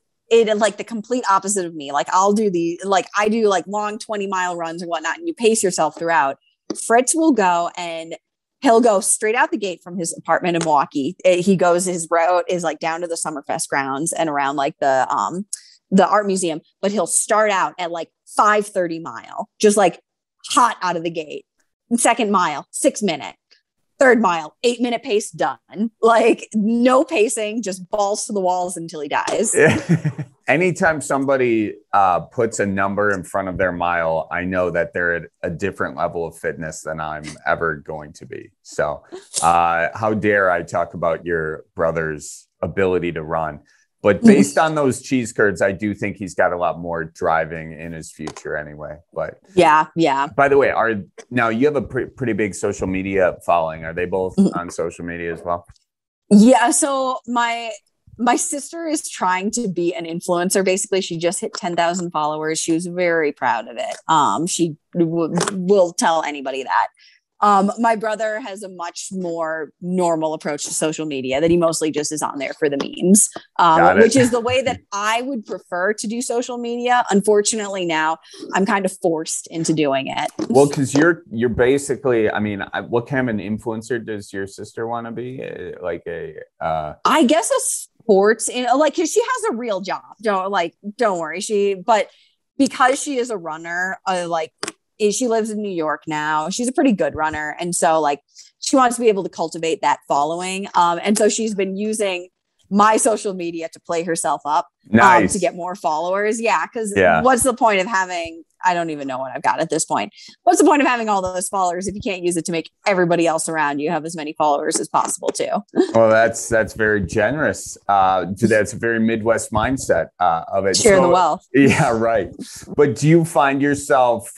like the complete opposite of me. Like I do like long 20-mile runs and whatnot, and you pace yourself throughout. Fritz will go and he'll go straight out the gate from his apartment in Milwaukee. His route is like down to the Summerfest grounds and around like the art museum, but he'll start out at like 5:30 mile, just like hot out of the gate. And 2nd mile, 6 minute. 3rd mile, 8-minute pace, done. Like no pacing, just balls to the walls until he dies. Anytime somebody puts a number in front of their mile, I know that they're at a different level of fitness than I'm ever going to be. So how dare I talk about your brother's ability to run? But based on those cheese curds, I do think he's got a lot more driving in his future anyway. But yeah. By the way, now you have a pretty big social media following. Are they both on social media as well? Yeah. So my my sister is trying to be an influencer. Basically, she just hit 10,000 followers. She was very proud of it. She will tell anybody that. My brother has a much more normal approach to social media, that he mostly just is on there for the memes, which is the way that I would prefer to do social media. Unfortunately, now I'm kind of forced into doing it. Well, because you're basically, I mean, what kind of an influencer does your sister want to be? Like I guess a sports, like, cause she has a real job. Don't worry. But because she is a runner, she lives in New York now. She's a pretty good runner. And so like she wants to be able to cultivate that following. And so she's been using my social media to play herself up to get more followers. Yeah. Cause what's the point of having, I don't even know what I've got at this point. What's the point of having all those followers if you can't use it to make everybody else around you have as many followers as possible too? Well, that's very generous. That's a very Midwest mindset of it. Share the wealth. Yeah, right. But do you find yourself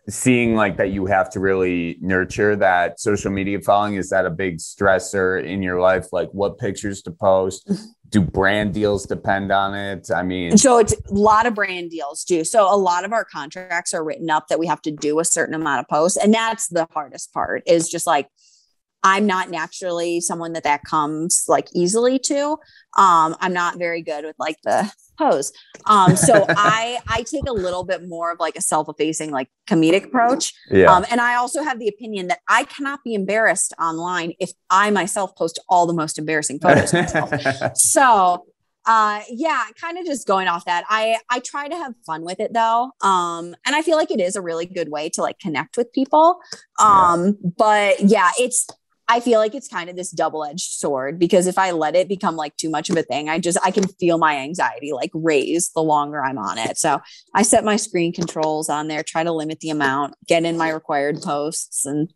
seeing like that you have to really nurture that social media following? Is that a big stressor in your life? Like what pictures to post? Do brand deals depend on it? I mean, so it's a lot of brand deals too. So a lot of our contracts are written up that we have to do a certain amount of posts. And that's the hardest part, is just like, I'm not naturally someone that comes like easily to. I'm not very good with like the pose. So I take a little bit more of like a self-effacing, like comedic approach. Yeah. And I also have the opinion that I cannot be embarrassed online if I myself post all the most embarrassing photos myself. So kind of just going off that. I try to have fun with it though. And I feel like it is a really good way to like connect with people. But yeah, I feel like it's kind of this double-edged sword, because if I let it become like too much of a thing, I can feel my anxiety like raise the longer I'm on it. So I set my screen controls on there, try to limit the amount, get in my required posts, and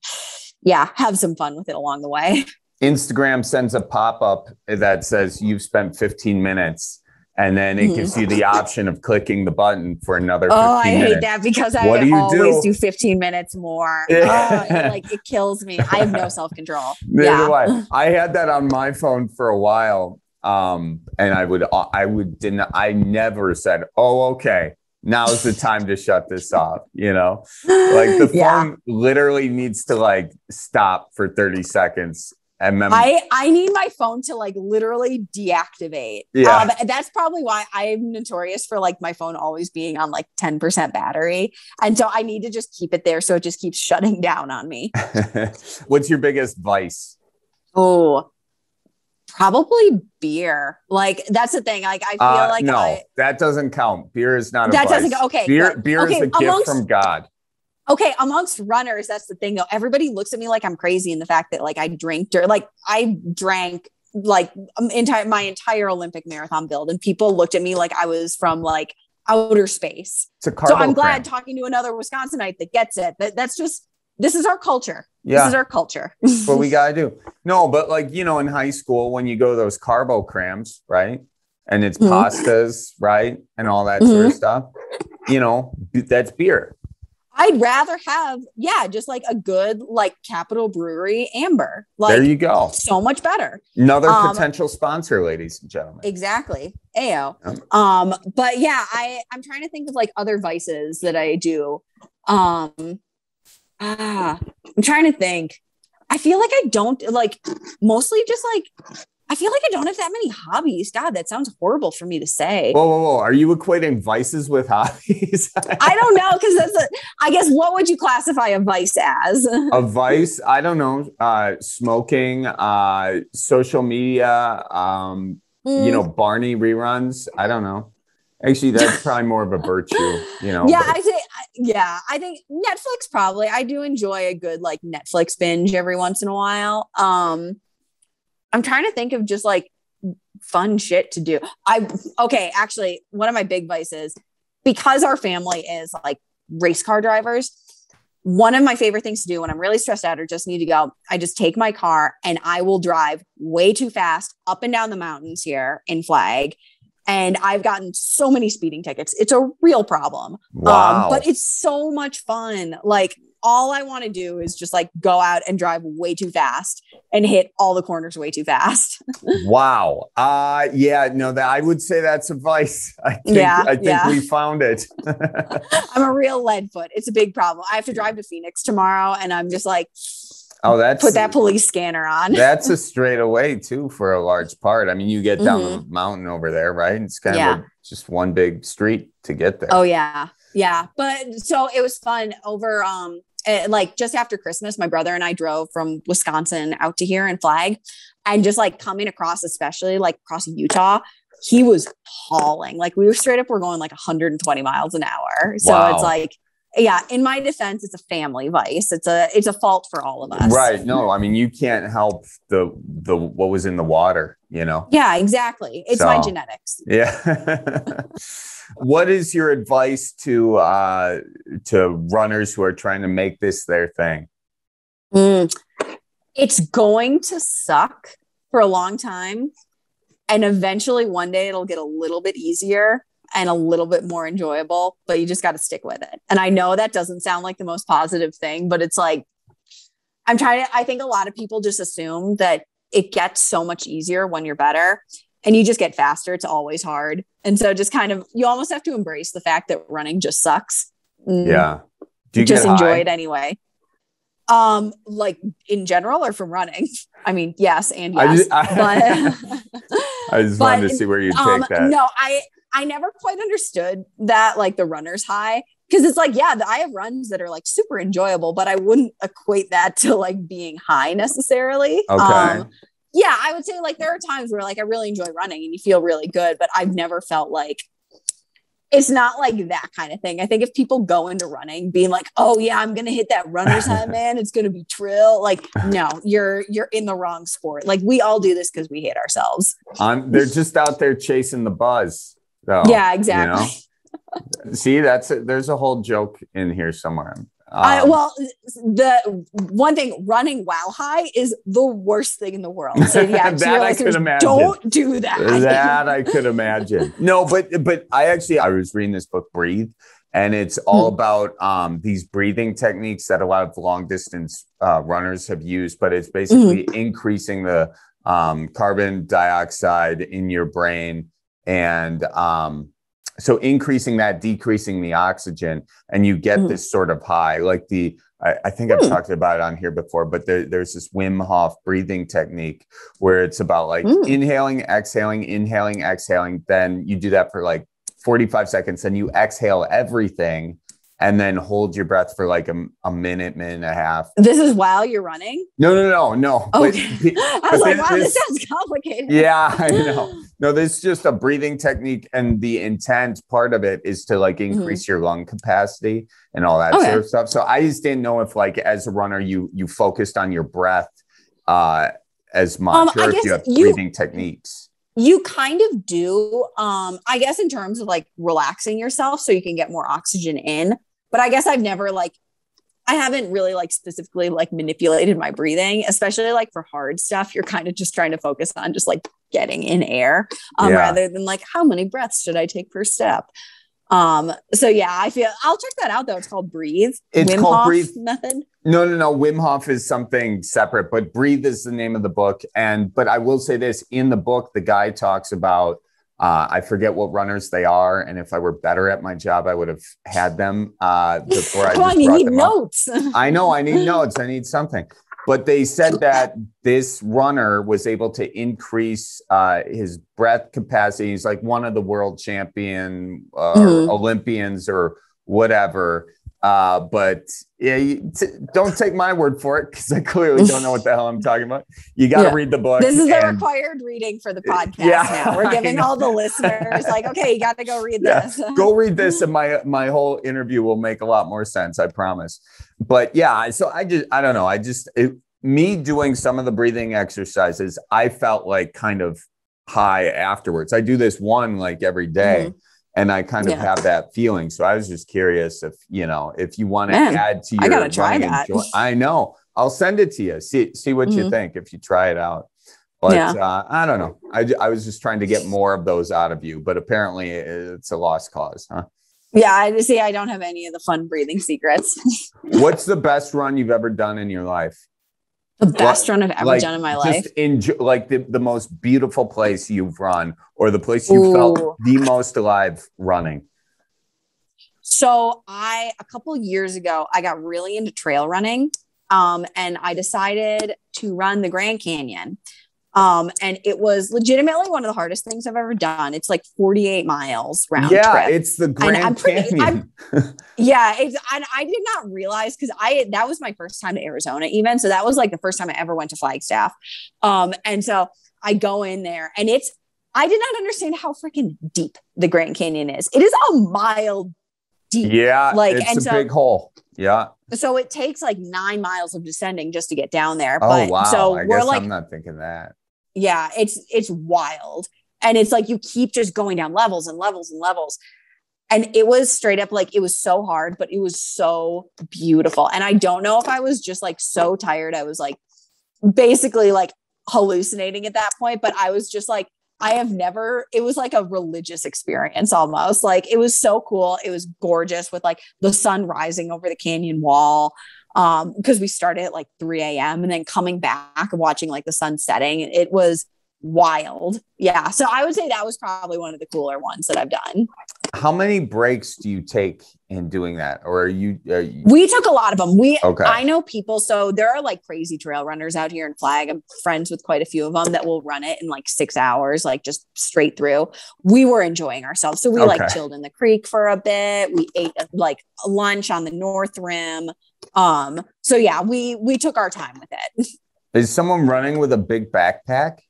have some fun with it along the way. Instagram sends a pop-up that says you've spent 15 minutes. And then it gives you the option of clicking the button for another 15 minutes. I hate that, because I always do 15 minutes more. It kills me. I have no self-control. Neither do I. I had that on my phone for a while. And I never said, oh, okay, now's the time to shut this off. You know, like the phone literally needs to like stop for 30 seconds. I need my phone to like literally deactivate. Yeah. That's probably why I'm notorious for like my phone always being on like 10% battery. And so I need to just keep it there so it just keeps shutting down on me. What's your biggest vice? Oh, probably beer. Like that's the thing. Like I feel like that doesn't count. Beer is not a vice. That doesn't go. Okay. Beer is a gift from God. Okay, amongst runners, that's the thing though. Everybody looks at me like I'm crazy in the fact that like I drank like my entire Olympic marathon build, and people looked at me like I was from like outer space. So I'm glad talking to another Wisconsinite that gets it. This is our culture. Yeah. This is our culture. That's what we gotta do. No, but like, you know, in high school when you go to those carbo crams, right? And it's pastas, right? And all that sort of stuff, you know, that's beer. I'd rather have, just like a good, like Capital Brewery amber. Like, there you go. So much better. Another potential sponsor, ladies and gentlemen. Exactly. Ayo. But I'm trying to think of like other vices that I do. I'm trying to think. I feel like I don't like, mostly just like, I feel like I don't have that many hobbies. God, that sounds horrible for me to say. Whoa. Are you equating vices with hobbies? I don't know. Because I guess, what would you classify a vice as? A vice? I don't know. Smoking, social media, you know, Barney reruns. I don't know. Actually, that's probably more of a virtue, you know. I think Netflix probably. I do enjoy a good like Netflix binge every once in a while. I'm trying to think of just like fun shit to do. Actually, one of my big vices, because our family is like race car drivers, one of my favorite things to do when I'm really stressed out or just need to go, I just take my car and I will drive way too fast up and down the mountains here in Flag. And I've gotten so many speeding tickets. It's a real problem. Wow. But it's so much fun. Like all I want to do is just like go out and drive way too fast and hit all the corners way too fast. Wow. Yeah, no, that I would say that's advice. I think we found it. I'm a real lead foot. It's a big problem. I have to drive to Phoenix tomorrow and I'm just like, put that police scanner on. That's a straightaway too for a large part. I mean, you get down the mountain over there, right? It's kind of just one big street to get there. Oh yeah. Yeah. But so it was fun over, like just after Christmas, my brother and I drove from Wisconsin out to here in Flag, and just like coming across, especially like across Utah, he was hauling. Like we were going like 120 miles an hour. So It's like, yeah, in my defense, it's a family vice. It's a fault for all of us. Right. No, I mean, you can't help the what was in the water, you know? Yeah, exactly. It's my genetics. Yeah. What is your advice to runners who are trying to make this their thing? It's going to suck for a long time. And eventually one day it'll get a little bit easier and a little bit more enjoyable, but you just got to stick with it. And I know that doesn't sound like the most positive thing, but it's like, I think a lot of people just assume that it gets so much easier when you're better and you just get faster. It's always hard. And so just kind of, you almost have to embrace the fact that running just sucks. Yeah. Do you just enjoy it anyway? Like in general or from running? I mean, yes and yes. I just wanted to see where you take that. No, I never quite understood that, like the runner's high, because it's like, yeah, I have runs that are like super enjoyable, but I wouldn't equate that to like being high necessarily. Okay. Yeah, I would say like there are times where like I really enjoy running and you feel really good, but I've never felt like it's not like that kind of thing. I think if people go into running being like, oh yeah, I'm going to hit that runner's high, man, it's going to be trill. Like, no, you're in the wrong sport. Like we all do this because we hate ourselves. They're just out there chasing the buzz. Though, yeah, exactly. You know? See, there's a whole joke in here somewhere. Well, the one thing, running while high is the worst thing in the world. So yeah, that I could imagine. Don't do that. That I could imagine. No, but I was reading this book, Breathe, and it's all about these breathing techniques that a lot of long distance runners have used, but it's basically increasing the carbon dioxide in your brain. And so increasing that, decreasing the oxygen, and you get this sort of high, like I think I've talked about it on here before, but there's this Wim Hof breathing technique where it's about like inhaling, exhaling. Then you do that for like 45 seconds. Then you exhale everything and then hold your breath for like a minute and a half. This is while you're running? No. Okay. I was like, wow, this sounds complicated. Yeah, I know. No, this is just a breathing technique. And the intent part of it is to like increase your lung capacity and all that sort of stuff. So I just didn't know if like as a runner, you focused on your breath as much or if you have breathing techniques. You kind of do, I guess, in terms of like relaxing yourself so you can get more oxygen in. But I guess I haven't really like specifically like manipulated my breathing, especially like for hard stuff. You're kind of just trying to focus on just like getting in air rather than like how many breaths should I take per step. So yeah, I'll check that out though. It's called Breathe. It's Wim called Hof Breathe method. No. Wim Hof is something separate, but Breathe is the name of the book. But I will say this, in the book, the guy talks about, I forget what runners they are. And if I were better at my job, I would have had them before I just you need notes. I know, I need notes. I need something. But they said that this runner was able to increase his breath capacity. He's like one of the world champion Olympians or whatever. But yeah, don't take my word for it because I clearly don't know what the hell I'm talking about. You got to read the book. This is the required reading for the podcast now. We're giving all the listeners like, okay, you got to go read this. Go read this and my whole interview will make a lot more sense. I promise. But yeah, so I don't know. Me doing some of the breathing exercises, I felt like kind of high afterwards. I do this one like every day. And I kind of have that feeling. So I was just curious if you want to add to your, I gotta try that. I know. I'll send it to you. See what you think if you try it out. But I don't know. I was just trying to get more of those out of you, but apparently it's a lost cause, huh? Yeah, I don't have any of the fun breathing secrets. What's the best run you've ever done in your life? The best run I've ever done in my life. Just enjoy, like the most beautiful place you've run, or the place you felt the most alive running. So a couple of years ago, I got really into trail running, and I decided to run the Grand Canyon. And it was legitimately one of the hardest things I've ever done. It's like 48 miles round trip. Yeah, it's the Grand Canyon. I did not realize, because that was my first time to Arizona even. So that was like the first time I ever went to Flagstaff. And so I go in there, and I did not understand how freaking deep the Grand Canyon is. It is a mile deep. Yeah, it's a big hole. Yeah. So it takes like 9 miles of descending just to get down there. Oh, wow. So I guess I'm not thinking that. Yeah, it's wild. And it's like you keep just going down levels and levels and levels. And it was straight up like, it was so hard, but it was so beautiful. And I don't know if I was just like so tired. I was like basically like hallucinating at that point, but I was just like, it was like a religious experience almost. Like, it was so cool. It was gorgeous with like the sun rising over the canyon wall. Because we started at like 3 a.m. and then coming back and watching like the sun setting. It was wild. Yeah. So I would say that was probably one of the cooler ones that I've done. How many breaks do you take in doing that? Or are you... We took a lot of them. Okay. I know people. So there are like crazy trail runners out here in Flag. I'm friends with quite a few of them that will run it in like 6 hours, like just straight through. We were enjoying ourselves. So we like chilled in the creek for a bit. We ate like lunch on the North Rim. So yeah, we took our time with it. Is someone running with a big backpack?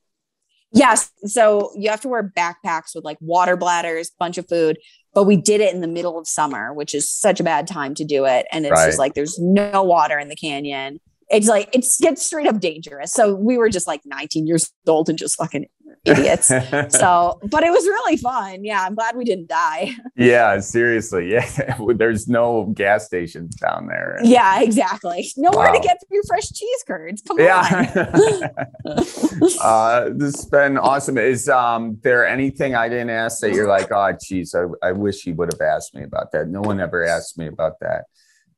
Yes. So you have to wear backpacks with like water bladders, bunch of food, but we did it in the middle of summer, which is such a bad time to do it. And it's just like, there's no water in the canyon. It's like, it gets straight up dangerous. So we were just like 19 years old and just fucking idiots. But it was really fun. Yeah. I'm glad we didn't die. Yeah, seriously. Yeah. There's no gas stations down there. Yeah, exactly. Nowhere to get your fresh cheese curds. Come on. This has been awesome. Is there anything I didn't ask that you're like, oh, geez, I wish he would have asked me about that? No one ever asked me about that.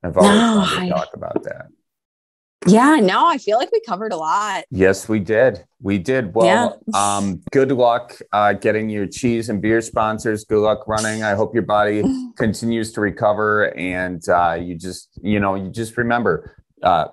I've always wanted to talk about that. Yeah, no, I feel like we covered a lot. Yes, we did. We did. Well, good luck getting your cheese and beer sponsors. Good luck running. I hope your body continues to recover. And you just remember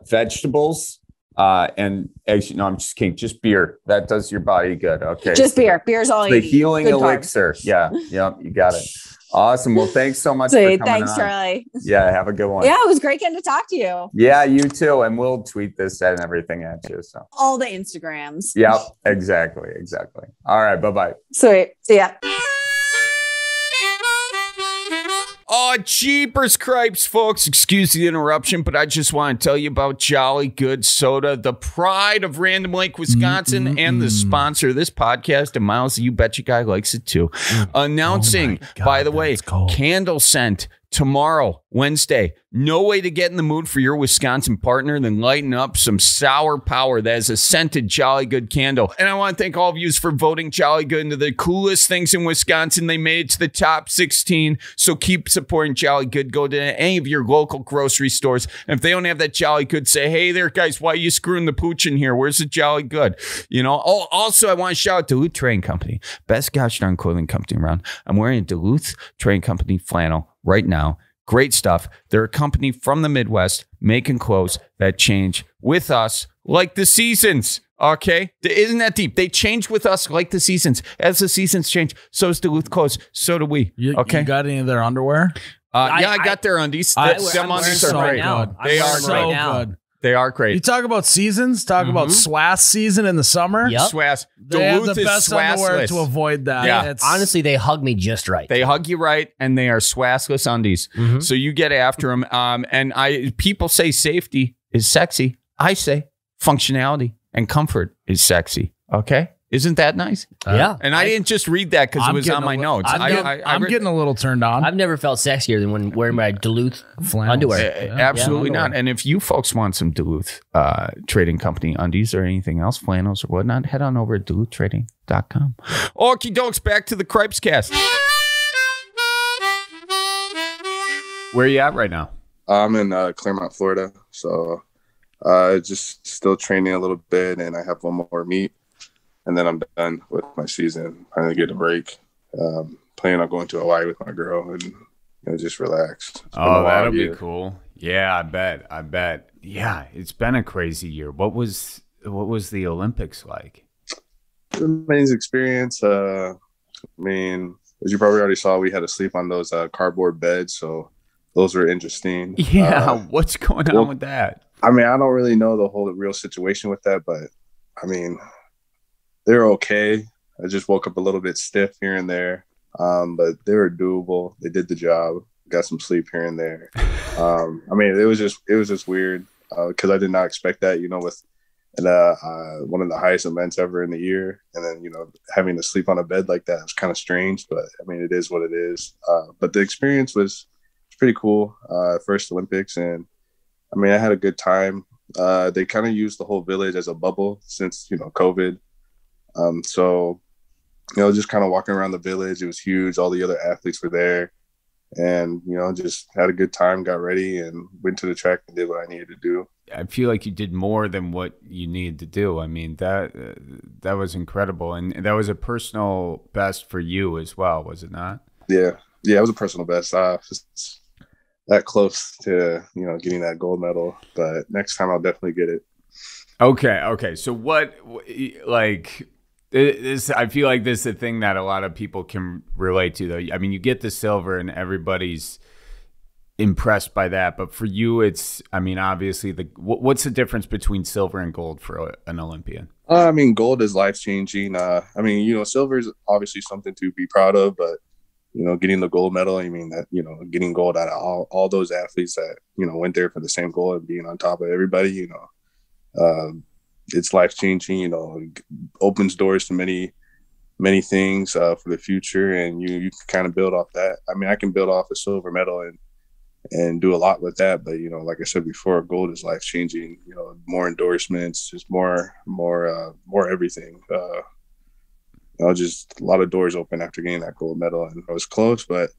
vegetables and actually, no, I'm just kidding. Just beer. That does your body good. Okay. Just beer. Beer's all you need. The healing elixir. Yeah. Yep. You got it. Awesome. Well, thanks so much for coming Thanks, on. Charlie. Yeah, have a good one. Yeah, it was great getting to talk to you. Yeah, you too. And we'll tweet this and everything at you. So all the Instagrams. Yep, exactly. All right, bye-bye. Sweet. See ya. Oh, jeepers cripes, folks. Excuse the interruption, but I just want to tell you about Jolly Good Soda, the pride of Random Lake, Wisconsin, and the sponsor of this podcast. And Miles, you bet your guy likes it too. Announcing, by the way, candle scent tomorrow, Wednesday. No way to get in the mood for your Wisconsin partner than lighting up some sour power that is a scented Jolly Good candle. And I want to thank all of you for voting Jolly Good into the coolest things in Wisconsin. They made it to the top 16. So keep supporting Jolly Good. Go to any of your local grocery stores. And if they don't have that Jolly Good, say, hey there, guys, why are you screwing the pooch in here? Where's the Jolly Good? You know, also, I want to shout out Duluth Trading Company, best gosh darn clothing company around. I'm wearing a Duluth Trading Company flannel right now. Great stuff. They're a company from the Midwest making clothes that change with us like the seasons. Okay? Isn't that deep? They change with us like the seasons. As the seasons change, so does Duluth clothes. So do we. Okay? You got any of their underwear? I got their undies. Some undies are great. They are so good. They are great. You talk about seasons, talk about SWAS season in the summer. Yep. SWAS. They have the best underwear to avoid that. Yeah. Honestly, they hug me just right. They hug you right, and they are SWASless undies. So you get after them. And people say safety is sexy. I say functionality and comfort is sexy. Okay? Isn't that nice? Yeah. And I didn't just read that because it was on my notes. I'm getting a little turned on. I've never felt sexier than when wearing my Duluth underwear. Absolutely not. And if you folks want some Duluth Trading Company undies or anything else, flannels or whatnot, head on over to DuluthTrading.com. Okie dokes, back to the Cripescast. Where are you at right now? I'm in Claremont, Florida. So just still training a little bit, and I have one more meet, and then I'm done with my season. Finally get a break. Planning on going to Hawaii with my girl and just relax. Oh, that'll be cool. Yeah, I bet. Yeah, it's been a crazy year. What was the Olympics like? Amazing experience. I mean, as you probably already saw, we had to sleep on those cardboard beds, so those were interesting. Yeah, what's going on with that? I mean, I don't really know the whole real situation with that, but I mean, they're okay. I just woke up a little bit stiff here and there, but they were doable. They did the job. Got some sleep here and there. I mean, it was just weird because I did not expect that. With one of the highest events ever in the year, and then having to sleep on a bed like that was kind of strange. But I mean, it is what it is. But the experience was pretty cool. First Olympics, and I mean, I had a good time. They kind of used the whole village as a bubble since COVID. So just kind of walking around the village. It was huge. All the other athletes were there. And, just had a good time, got ready, and went to the track and did what I needed to do. I feel like you did more than what you needed to do. I mean, that was incredible. And that was a personal best for you as well, was it not? Yeah, it was a personal best. Just that close to, getting that gold medal. But next time I'll definitely get it. Okay. So what, like... I feel like this is a thing that a lot of people can relate to, though. I mean, you get the silver and everybody's impressed by that. But for you, it's, I mean, obviously, what's the difference between silver and gold for an Olympian? I mean, gold is life-changing. I mean, silver is obviously something to be proud of. But, getting the gold medal, I mean, that, getting gold out of all those athletes that, went there for the same goal and being on top of everybody, it's life-changing, opens doors to many, many things for the future. And you can kind of build off that. I mean, I can build off a silver medal and do a lot with that. But, like I said before, gold is life-changing, more endorsements, just more everything. Just a lot of doors open after getting that gold medal. And I was close, but,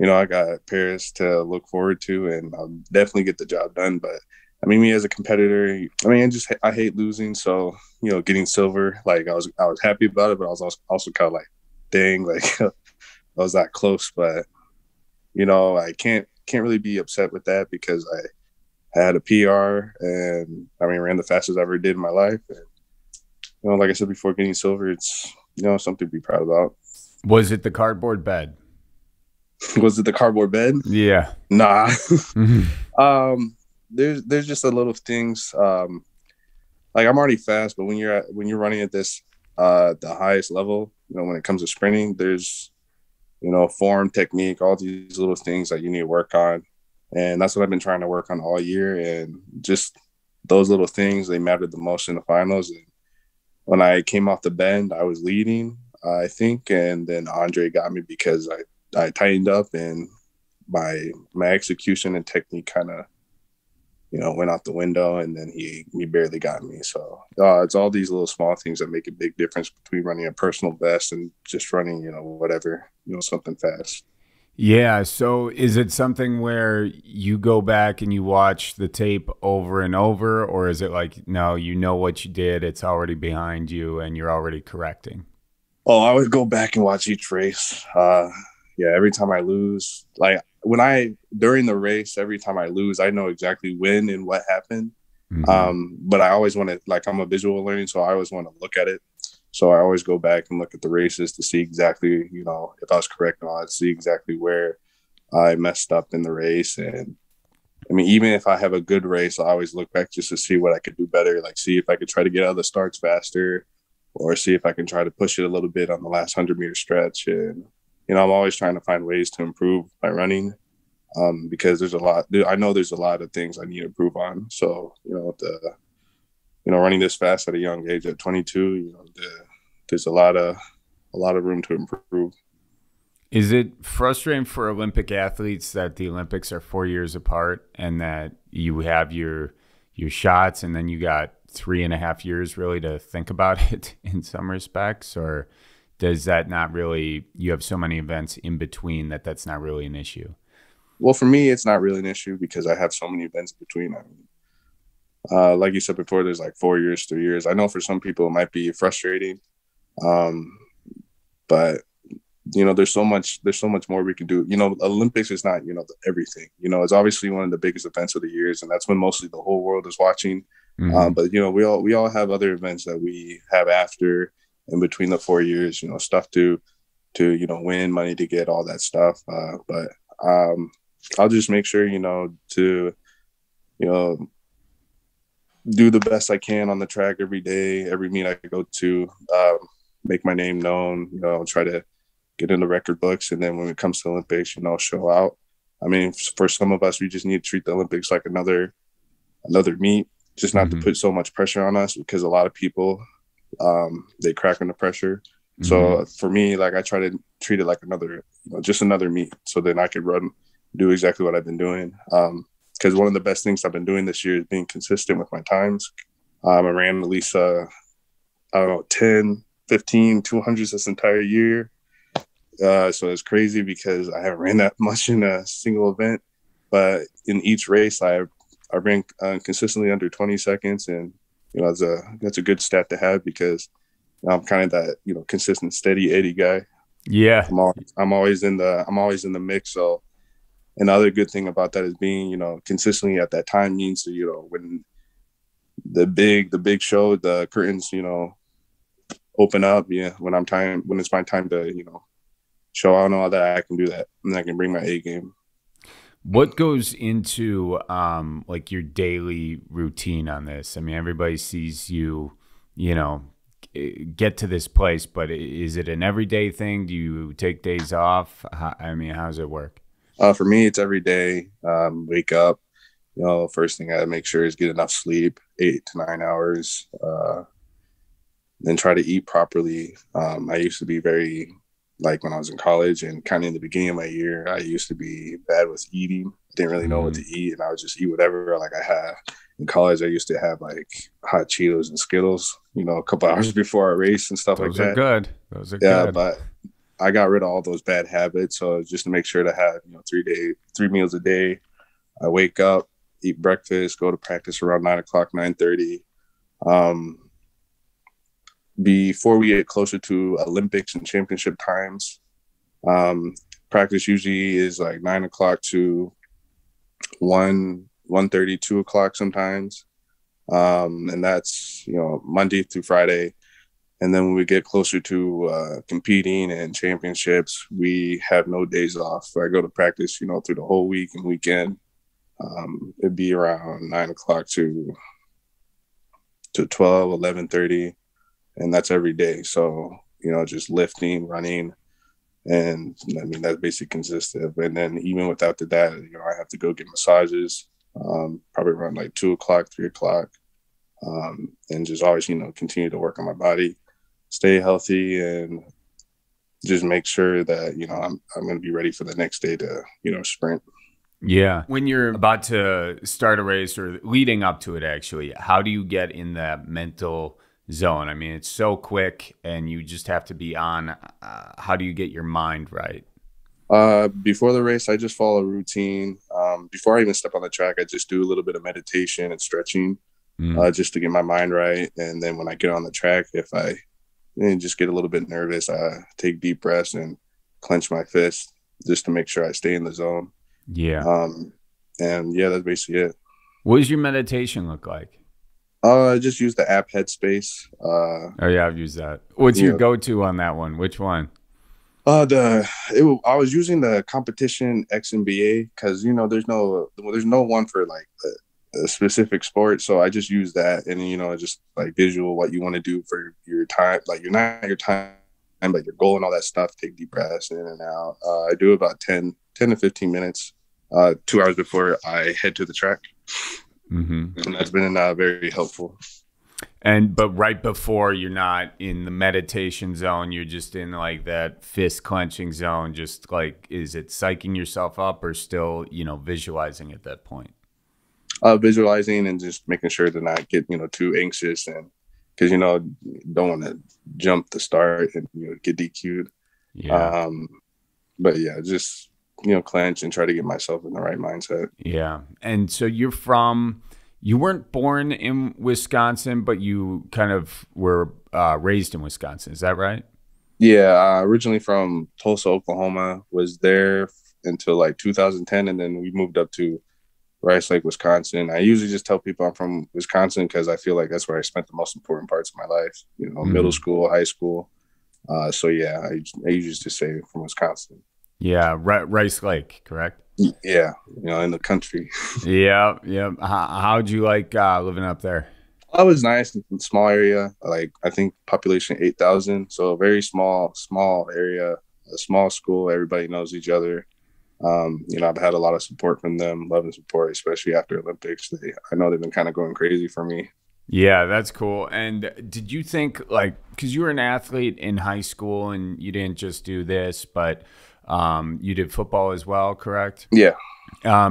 I got Paris to look forward to, and I'll definitely get the job done. But I mean, me as a competitor, I mean, I hate losing. So, getting silver, like I was happy about it, but I was also kind of like, dang, like I was that close. But, I can't really be upset with that because I had a PR and I mean, ran the fastest I ever did in my life. And, like I said before, getting silver, it's, something to be proud about. Was it the cardboard bed? Was it the cardboard bed? Yeah. Nah. There's just a little things like I'm already fast, but when you're running at this the highest level, when it comes to sprinting, there's form, technique, all these little things that you need to work on, and that's what I've been trying to work on all year. And just those little things, they mattered the most in the finals. And when I came off the bend, I was leading, I think, and then Andre got me because I tightened up and my execution and technique kind of went out the window, and then he barely got me. So it's all these little small things that make a big difference between running a personal best and just running, whatever, something fast. Yeah. So is it something where you go back and you watch the tape over and over, or is it like, no, what you did, it's already behind you and you're already correcting? Oh, I would go back and watch each race. Yeah, every time I lose, like during the race, every time I lose, I know exactly when and what happened. Mm-hmm. But I always want to, like, I'm a visual learning, so I always want to look at it. So I always go back and look at the races to see exactly, if I was correct or not, see exactly where I messed up in the race. And I mean, even if I have a good race, I always look back just to see what I could do better. Like, see if I could try to get out of the starts faster, or see if I can try to push it a little bit on the last 100-meter stretch. And I'm always trying to find ways to improve by running, because I know there's a lot of things I need to improve on. So, running this fast at a young age at 22, there's a lot of room to improve. Is it frustrating for Olympic athletes that the Olympics are 4 years apart and that you have your shots and then you got 3.5 years really to think about it in some respects? Or does that not really, you have so many events in between that's not really an issue? Well, for me, it's not really an issue because I have so many events between. I mean, like you said before, there's like 4 years, 3 years. I know for some people it might be frustrating, but there's so much more we can do. Olympics is not everything. It's obviously one of the biggest events of the years, and that's when mostly the whole world is watching. But we all have other events that we have after in between the 4 years. Stuff to win, money to get, all that stuff. But I'll just make sure to do the best I can on the track every day, every meet I go to, make my name known. Try to get in the record books, and then when it comes to Olympics, show out. I mean, for some of us, we just need to treat the Olympics like another meet, just not to put so much pressure on us, because a lot of people they crack under pressure. So for me, like, I try to treat it like just another meet, so then I can do exactly what I've been doing. Because one of the best things I've been doing this year is being consistent with my times. I ran at least 10, 15, 200s this entire year. So it's crazy because I haven't ran that much in a single event, but in each race I ran consistently under 20 seconds, and that's a good stat to have, because I'm kind of that consistent, steady Eddie guy. Yeah, I'm always in the mix. So another good thing about that is being consistently at that time means that when the big show, the curtains open up, when it's my time to show out and all that, I can do that, and I can bring my A game. What goes into like your daily routine on this? I mean, everybody sees you, get to this place, but is it an everyday thing? Do you take days off? How does it work? For me, it's every day. Wake up, first thing I make sure is get enough sleep, 8 to 9 hours. Then try to eat properly. I used to be very, like, when I was in college and kind of in the beginning of my year, I used to be bad with eating. Didn't really know what to eat, and I would just eat whatever. Like, I had in college, I used to have like hot Cheetos and Skittles, a couple hours before a race and stuff like that. Those are good. Yeah, but I got rid of all those bad habits. So just to make sure to have 3 meals a day. I wake up, eat breakfast, go to practice around 9 o'clock, 9:30. Before we get closer to Olympics and championship times, practice usually is like 9 o'clock to 1:30, 2 o'clock sometimes. And that's, Monday through Friday. And then when we get closer to competing and championships, we have no days off. So I go to practice, through the whole week and weekend. It'd be around 9 o'clock to 12, 11:30. And that's every day. So, just lifting, running. And I mean, that's basically consistent. And then even without that, I have to go get massages, probably around like 2 o'clock, 3 o'clock. And just always, continue to work on my body, stay healthy, and just make sure that, I'm going to be ready for the next day to, sprint. Yeah. When you're about to start a race or leading up to it, actually, how do you get in that mental zone? I mean, it's so quick and you just have to be on. How do you get your mind right? Before the race, I just follow a routine. Before I even step on the track, I just do a little bit of meditation and stretching, just to get my mind right. And then when I get on the track, if I just get a little bit nervous, I take deep breaths and clench my fist just to make sure I stay in the zone. Yeah. And yeah, that's basically it. What does your meditation look like? I just use the app Headspace. Oh yeah, I've used that. What's your go-to on that one? Which one? I was using the competition XMBA because there's no one for like a specific sport, so I just use that, and just like visual what you want to do for your time, like your time, but your goal and all that stuff. Take deep breaths in and out. I do about 10 to 15 minutes, 2 hours before I head to the track. And that's been very helpful. But right before, you're not in the meditation zone, you're just in like that fist clenching zone. Just like, is it psyching yourself up or still visualizing at that point? Visualizing and just making sure to not get too anxious, and because don't want to jump the start and get DQ'd. Yeah. But yeah, just clench and try to get myself in the right mindset. Yeah. And so you weren't born in Wisconsin, but you kind of were raised in Wisconsin. Is that right? Yeah. Originally from Tulsa, Oklahoma, was there until like 2010. And then we moved up to Rice Lake, Wisconsin. I usually just tell people I'm from Wisconsin because I feel like that's where I spent the most important parts of my life, middle school, high school. So yeah, I usually just say from Wisconsin. Yeah. Rice Lake, correct? Yeah. In the country. Yeah. Yeah. How'd you like living up there? It was nice, small area. Like I think population 8,000. So a very small area, a small school. Everybody knows each other. I've had a lot of support from them, love and support, especially after Olympics. I know they've been kind of going crazy for me. Yeah, that's cool. And did you think, because you were an athlete in high school and you didn't just do this, but you did football as well, correct? Yeah.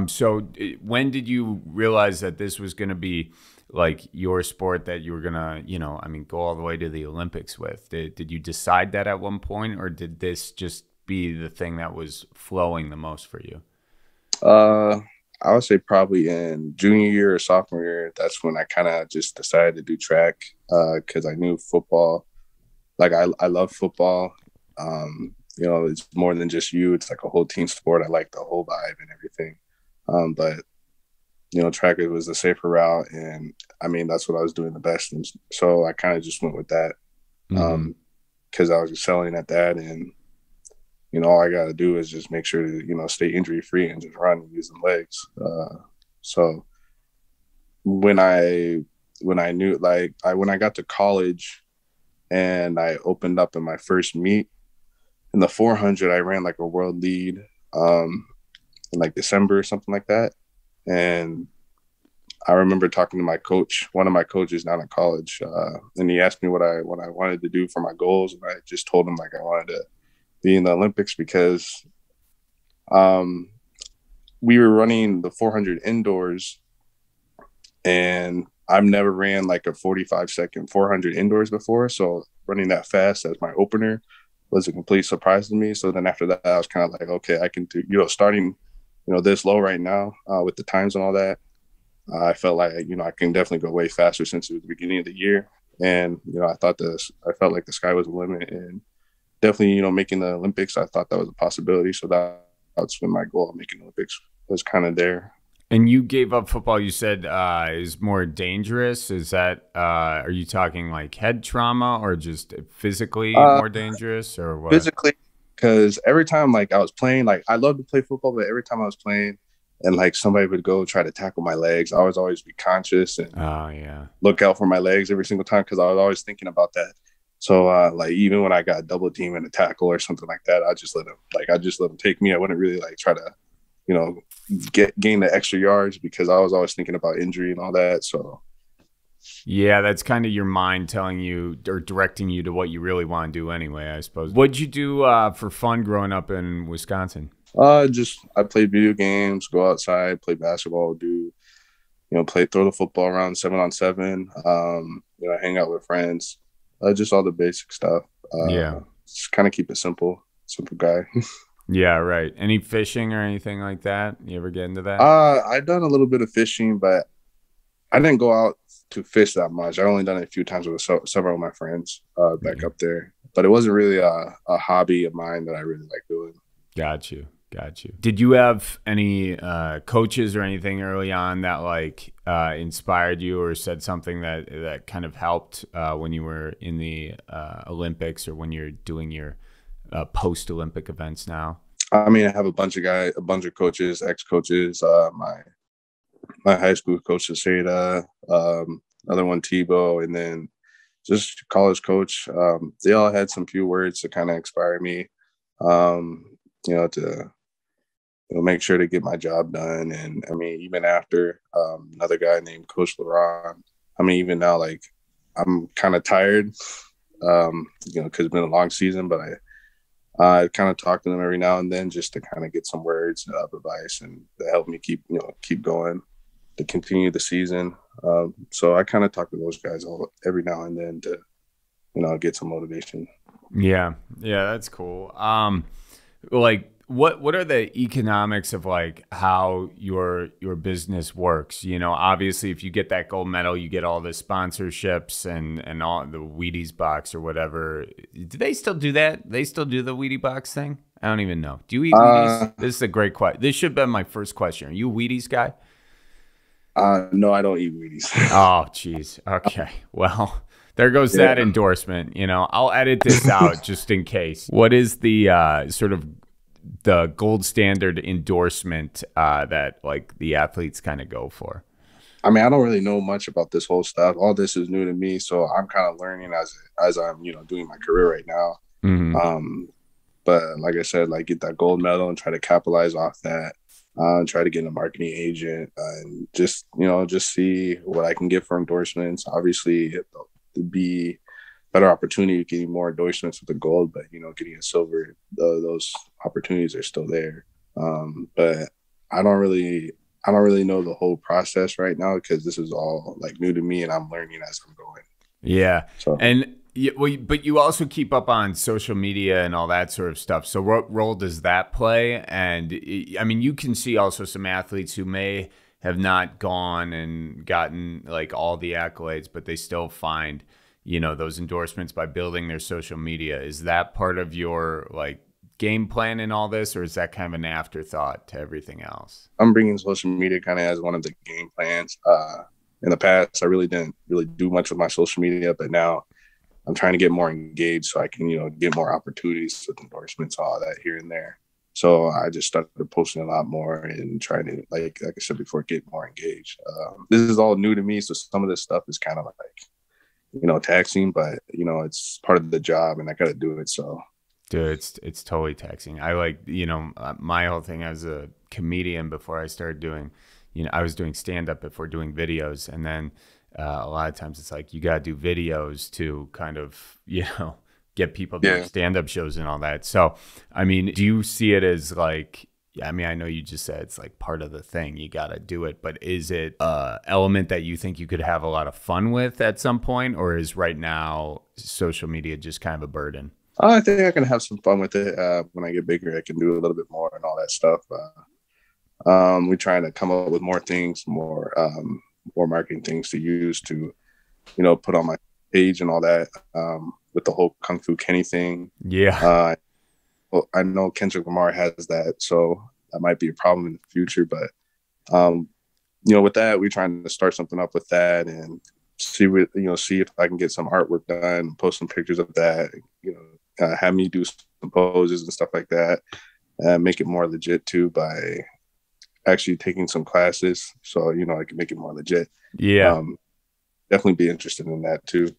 So when did you realize that this was going to be like your sport that you were going to, go all the way to the Olympics with? Did you decide that at one point, or did this just be the thing that was flowing the most for you? I would say probably in junior year or sophomore year. That's when I kind of just decided to do track because I knew football. Like I love football. It's more than just you. It's like a whole team sport. I like the whole vibe and everything. But track was the safer route, and that's what I was doing the best. And so I kind of just went with that because I was excelling at that, and all I got to do is just make sure to, stay injury free and just run and use the legs. So when I knew, when I got to college and I opened up in my first meet in the 400, I ran like a world lead in like December or something like that. And I remember talking to my coach, one of my coaches down at college, and he asked me what I wanted to do for my goals. And I just told him I wanted to be in the Olympics because we were running the 400 indoors, and I've never ran like a 45-second 400 indoors before. So running that fast as my opener was a complete surprise to me. So then after that, I was kind of like, okay, I can do, starting, this low right now with the times and all that. I felt like, I can definitely go way faster since it was the beginning of the year. And, I felt like the sky was the limit, and definitely, making the Olympics, I thought that was a possibility. So that's when my goal of making the Olympics was kind of there. And you gave up football, you said, is more dangerous. Is that, are you talking like head trauma or just physically more dangerous, or what? Physically, because every time I was playing, I love to play football, but every time I was playing and somebody would go try to tackle my legs, I was always be conscious and look out for my legs every single time because I was always thinking about that. So even when I got double team in a tackle or something like that, I just let him take me. I wouldn't really try to, gain the extra yards because I was always thinking about injury and all that. So yeah, that's kind of your mind telling you or directing you to what you really want to do anyway, I suppose. What'd you do for fun growing up in Wisconsin? I played video games, go outside, play basketball, throw the football around 7-on-7, hang out with friends. Just all the basic stuff. Just kind of keep it simple guy. Yeah, right. Any fishing or anything like that? You ever get into that? I've done a little bit of fishing, but I didn't go out to fish that much. I only done it a few times with several of my friends back up there. But it wasn't really a hobby of mine that I really like doing. Got you. Did you have any coaches or anything early on that inspired you or said something that kind of helped when you were in the Olympics or when you're doing your post-Olympic events now? I have a bunch of coaches, ex-coaches. My high school coach, Seda, another one, Tebow, and then just college coach. They all had some few words to kind of inspire me, to make sure to get my job done. And even after another guy named Coach LeBron, even now, I'm kind of tired, because it's been a long season, but I kind of talk to them every now and then just to kind of get some words of advice and to help me keep going to continue the season. So I kind of talk to those guys every now and then to, get some motivation. Yeah, that's cool. what are the economics of like how your business works? You know, obviously if you get that gold medal, you get all the sponsorships and all the Wheaties box or whatever. Do they still do that? They still do the Wheatie box thing? I don't even know. Do you eat Wheaties? This is a great question. This should have been my first question. Are you a Wheaties guy? No, I don't eat Wheaties. Oh, geez. Okay. Well, there goes that endorsement. You know, I'll edit this out just in case. What is the sort of the gold standard endorsement that like the athletes kind of go for? I mean, I don't really know much about this whole stuff. All this is new to me, so I'm kind of learning as I'm, you know, doing my career right now. Mm-hmm. But like I said, like get that gold medal and try to capitalize off that. Try to get a marketing agent and just, you know, just see what I can get for endorsements. Obviously, it'd be better opportunity getting more endorsements with the gold, but, you know, getting a silver, those opportunities are still there. But I don't really know the whole process right now because this is all like new to me and I'm learning as I'm going. Yeah. So. And well, but you also keep up on social media and all that sort of stuff. So what role does that play? And I mean, you can see also some athletes who may have not gone and gotten like all the accolades, but they still find, you know, those endorsements by building their social media. Is that part of your like game plan in all this, or is that kind of an afterthought to everything else? I'm bringing social media kind of as one of the game plans. In the past, I really didn't do much with my social media, but now I'm trying to get more engaged so I can, you know, get more opportunities with endorsements, all that here and there. So I just started posting a lot more and trying to, like I said before, get more engaged. This is all new to me, so some of this stuff is kind of like, you know, taxing, but, you know, it's part of the job and I got to do it. So, dude, it's totally taxing. I like, you know, my whole thing as a comedian before I started doing, you know, I was doing stand-up before doing videos, and then a lot of times it's like you got to do videos to kind of, you know, get people to stand-up shows and all that. So, I mean, do you see it as like, I mean, I know you just said it's like part of the thing, you got to do it, but is it an element that you think you could have a lot of fun with at some point, or is right now social media just kind of a burden? I think I can have some fun with it. When I get bigger, I can do a little bit more and all that stuff. We're trying to come up with more things, more marketing things to use to, you know, put on my page and all that, with the whole Kung Fu Kenny thing. Yeah. Well, I know Kendrick Lamar has that, so that might be a problem in the future. But, you know, with that, we're trying to start something up with that and see if I can get some artwork done, post some pictures of that, you know, have me do some poses and stuff like that, and make it more legit too by actually taking some classes. So, you know, I can make it more legit. Yeah. Definitely be interested in that too.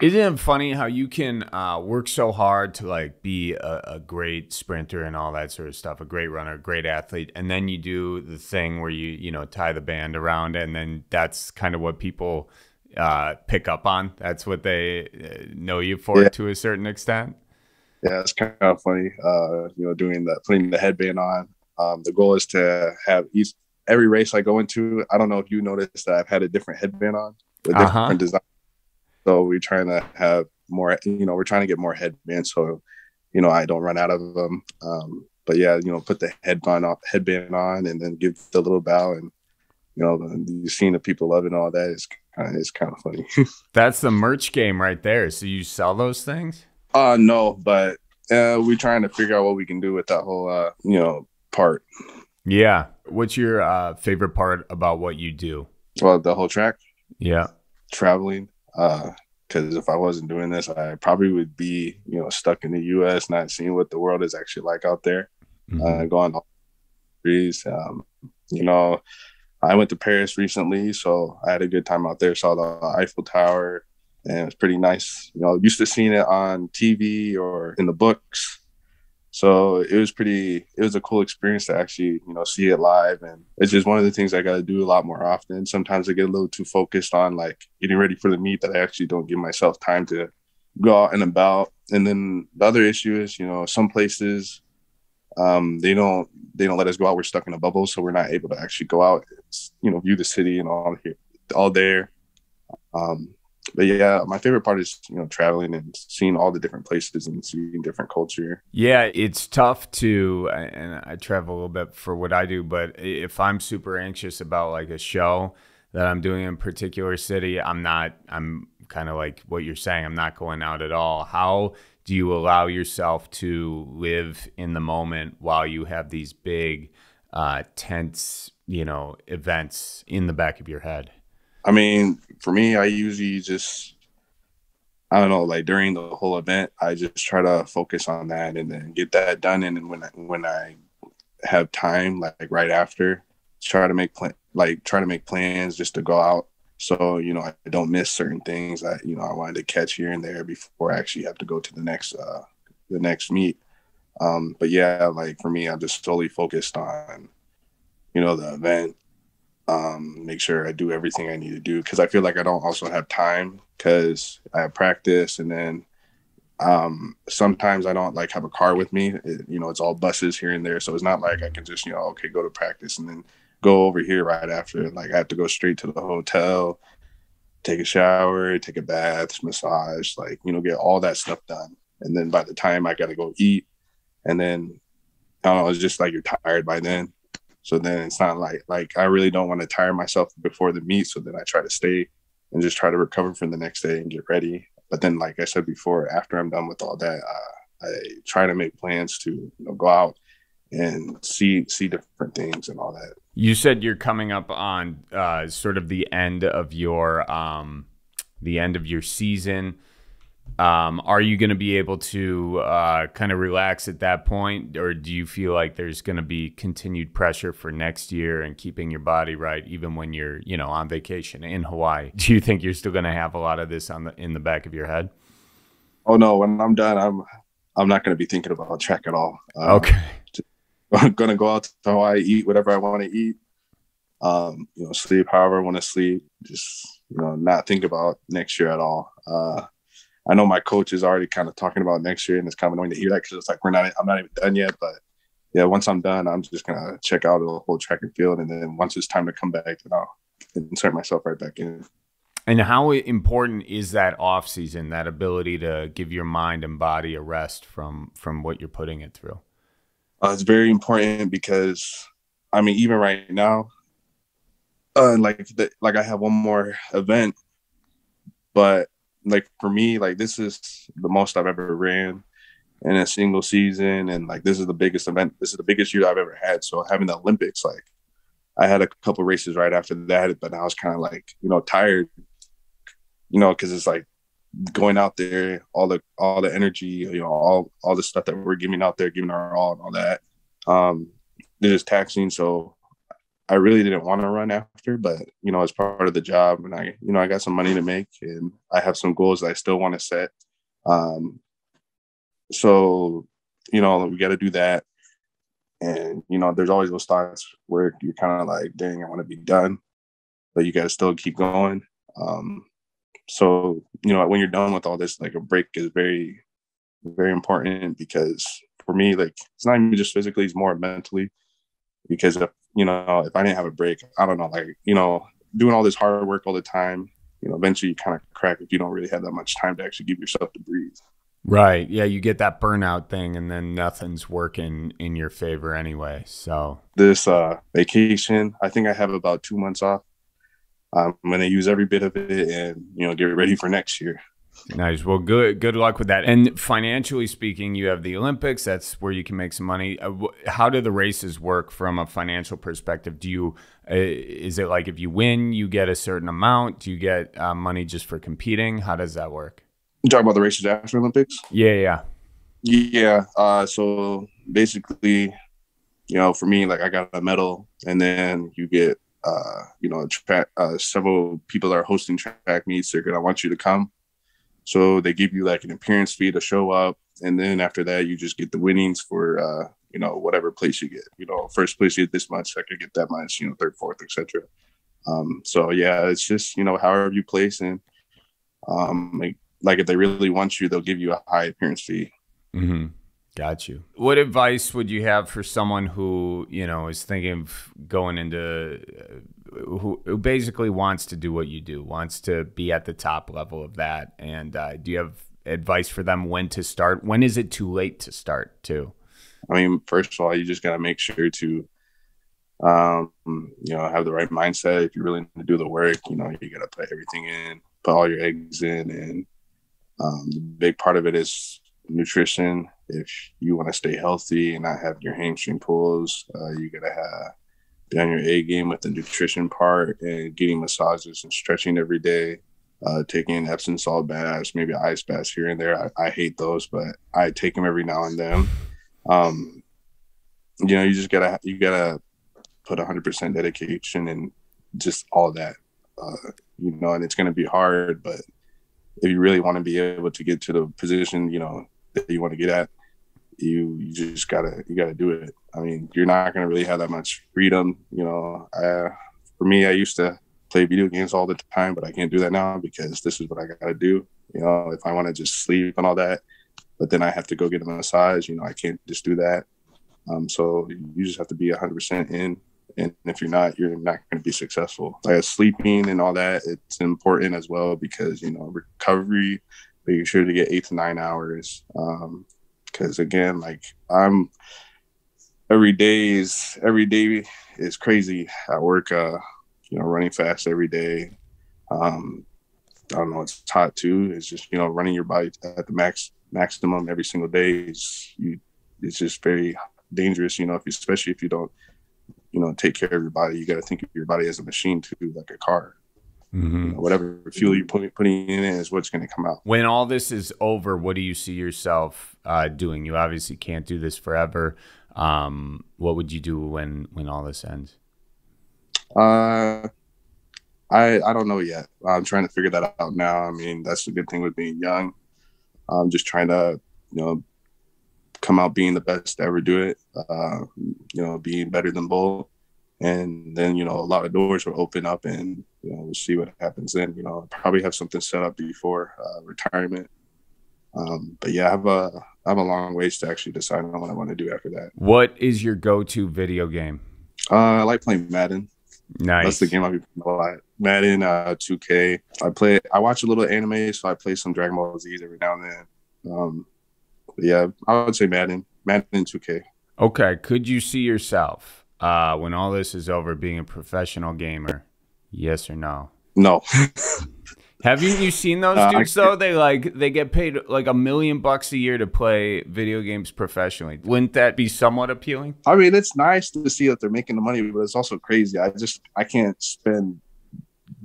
Isn't it funny how you can work so hard to like be a great sprinter and all that sort of stuff, a great runner, a great athlete, and then you do the thing where you know, tie the band around, and then that's kind of what people pick up on. That's what they know you for to a certain extent. Yeah, it's kind of funny. You know, putting the headband on. The goal is to have every race I go into. I don't know if you noticed that I've had a different headband on with different design. So we're trying to have more, you know, we're trying to get more headbands so, you know, I don't run out of them. But yeah, you know, put the headband on and then give the little bow, and, you know, you've seen the people loving all that. It's kind of funny. That's the merch game right there. So you sell those things? No, but we're trying to figure out what we can do with that whole, you know, part. Yeah. What's your favorite part about what you do? Well, the whole track. Yeah. Traveling. Because if I wasn't doing this, I probably would be, you know, stuck in the U.S., not seeing what the world is actually like out there. Going all degrees. You know, I went to Paris recently, so I had a good time out there. Saw the Eiffel Tower, and it was pretty nice. You know, used to seeing it on TV or in the books. So it was a cool experience to actually, you know, see it live. And it's just one of the things I got to do a lot more often. Sometimes I get a little too focused on like getting ready for the meet that I actually don't give myself time to go out and about. And then the other issue is, you know, some places, they don't let us go out. We're stuck in a bubble. So we're not able to actually go out, you know, view the city and all there. But but yeah, my favorite part is, traveling and seeing all the different places and seeing different culture. Yeah, it's tough to, and I travel a little bit for what I do, but if I'm super anxious about like a show that I'm doing in a particular city, I'm kind of like what you're saying, I'm not going out at all. How do you allow yourself to live in the moment while you have these big, tense, events in the back of your head? I mean, for me, I usually just, I don't know, like during the whole event, I just try to focus on that and then get that done. And then when I have time, like right after, try to make plans just to go out. So, I don't miss certain things that, I wanted to catch here and there before I actually have to go to the next meet. But yeah, like for me, I'm just solely focused on, the event. Make sure I do everything I need to do, because I feel like I don't also have time because I have practice, and then sometimes I don't like have a car with me. It's all buses here and there, so it's not like I can just okay, go to practice and then go over here right after. Like I have to go straight to the hotel, take a shower, take a bath, massage, like get all that stuff done, and then by the time I gotta go eat, and then I don't know, it's just like you're tired by then. So then it's not like I really don't want to tire myself before the meet. So then I try to stay and just try to recover for the next day and get ready. But then, like I said before, after I'm done with all that, I try to make plans to go out and see different things and all that. You said you're coming up on sort of the end of your season. Are you going to be able to kind of relax at that point, or do you feel like there's going to be continued pressure for next year and keeping your body right, even when you're, on vacation in Hawaii? Do you think you're still going to have a lot of this in the back of your head? Oh no, when I'm done, I'm not going to be thinking about track at all. Okay. I'm going to go out to Hawaii, eat whatever I want to eat, sleep however I want to sleep, just, not think about next year at all. I know my coach is already kind of talking about next year, and it's kind of annoying to hear that because it's like I'm not even done yet. But yeah, once I'm done, I'm just gonna check out the whole track and field, and then once it's time to come back, then I'll insert myself right back in. And how important is that off season, that ability to give your mind and body a rest from what you're putting it through? It's very important because, I mean, even right now, like I have one more event, but like for me, like this is the most I've ever ran in a single season, and like this is the biggest event. This is the biggest year I've ever had. So having the Olympics, like I had a couple races right after that, but I was kind of like tired, because it's like going out there, all the energy, all the stuff that we're giving out there, giving our all and all that. It's just taxing. So I really didn't want to run after, but, it's part of the job, and I got some money to make, and I have some goals that I still want to set. So, we got to do that. And, there's always those thoughts where you're kind of like, dang, I want to be done, but you got to still keep going. So, when you're done with all this, like a break is very, very important, because for me, like, it's not even just physically, it's more mentally, because if I didn't have a break, I don't know, like, doing all this hard work all the time, eventually you kind of crack if you don't really have that much time to actually give yourself to breathe. Right. Yeah. You get that burnout thing, and then nothing's working in your favor anyway. So this vacation, I think I have about 2 months off. I'm going to use every bit of it and, get ready for next year. Nice. Well, good luck with that. And financially speaking, you have the Olympics. That's where you can make some money. How do the races work from a financial perspective? Is it like if you win, you get a certain amount? Do you get money just for competing? How does that work? You talking about the races after Olympics? Yeah. So basically, for me, like I got a medal, and then you get, several people that are hosting track meets. They're going to want you to come. So they give you like an appearance fee to show up. And then after that, you just get the winnings for, whatever place you get. First place you get this much, second get that much, third, fourth, etc. So yeah, it's just, however you place, and like if they really want you, they'll give you a high appearance fee. Mm-hmm. Got you. What advice would you have for someone who, is thinking of going into, who basically wants to do what you do, wants to be at the top level of that? And do you have advice for them when to start? When is it too late to start too? I mean, first of all, you just got to make sure to, have the right mindset. If you're willing to do the work, you got to put everything in, put all your eggs in. And the big part of it is nutrition. If you want to stay healthy and not have your hamstring pulls, you got to be on your A game with the nutrition part and getting massages and stretching every day, taking Epsom salt baths, maybe ice baths here and there. I hate those, but I take them every now and then. You just gotta put 100% dedication and just all that, and it's going to be hard, but if you really want to be able to get to the position, that you want to get at, you just gotta do it. I mean, you're not going to really have that much freedom. For me, I used to play video games all the time, but I can't do that now because this is what I got to do. If I want to just sleep and all that, but then I have to go get a massage, I can't just do that. So you just have to be 100% in. And if you're not going to be successful. Like sleeping and all that, it's important as well because, recovery, making sure to get 8 to 9 hours. Because again, like every day is crazy at work, running fast every day. I don't know, it's hot too. It's just, running your body at the maximum every single day it's just very dangerous, especially if you don't, take care of your body. You got to think of your body as a machine too, like a car. Mm-hmm. Whatever fuel you're putting in it is what's going to come out. When all this is over, what do you see yourself doing? You obviously can't do this forever. What would you do when all this ends? I don't know yet. I'm trying to figure that out now. I mean, that's the good thing with being young. I'm just trying to, come out being the best to ever do it, being better than both. And then, a lot of doors will open up and, we'll see what happens then. Probably have something set up before retirement. But yeah, I have a long ways to actually decide on what I want to do after that. What is your go-to video game? I like playing Madden. Nice. That's the game I've been playing a lot. Madden, 2K. I watch a little anime, so I play some Dragon Ball Z every now and then. Yeah, I would say Madden 2K. Okay. Could you see yourself when all this is over being a professional gamer? Yes or no? No. Haven't you seen those dudes though? They get paid like $1 million a year to play video games professionally. Wouldn't that be somewhat appealing? I mean, it's nice to see that they're making the money, but it's also crazy. I can't spend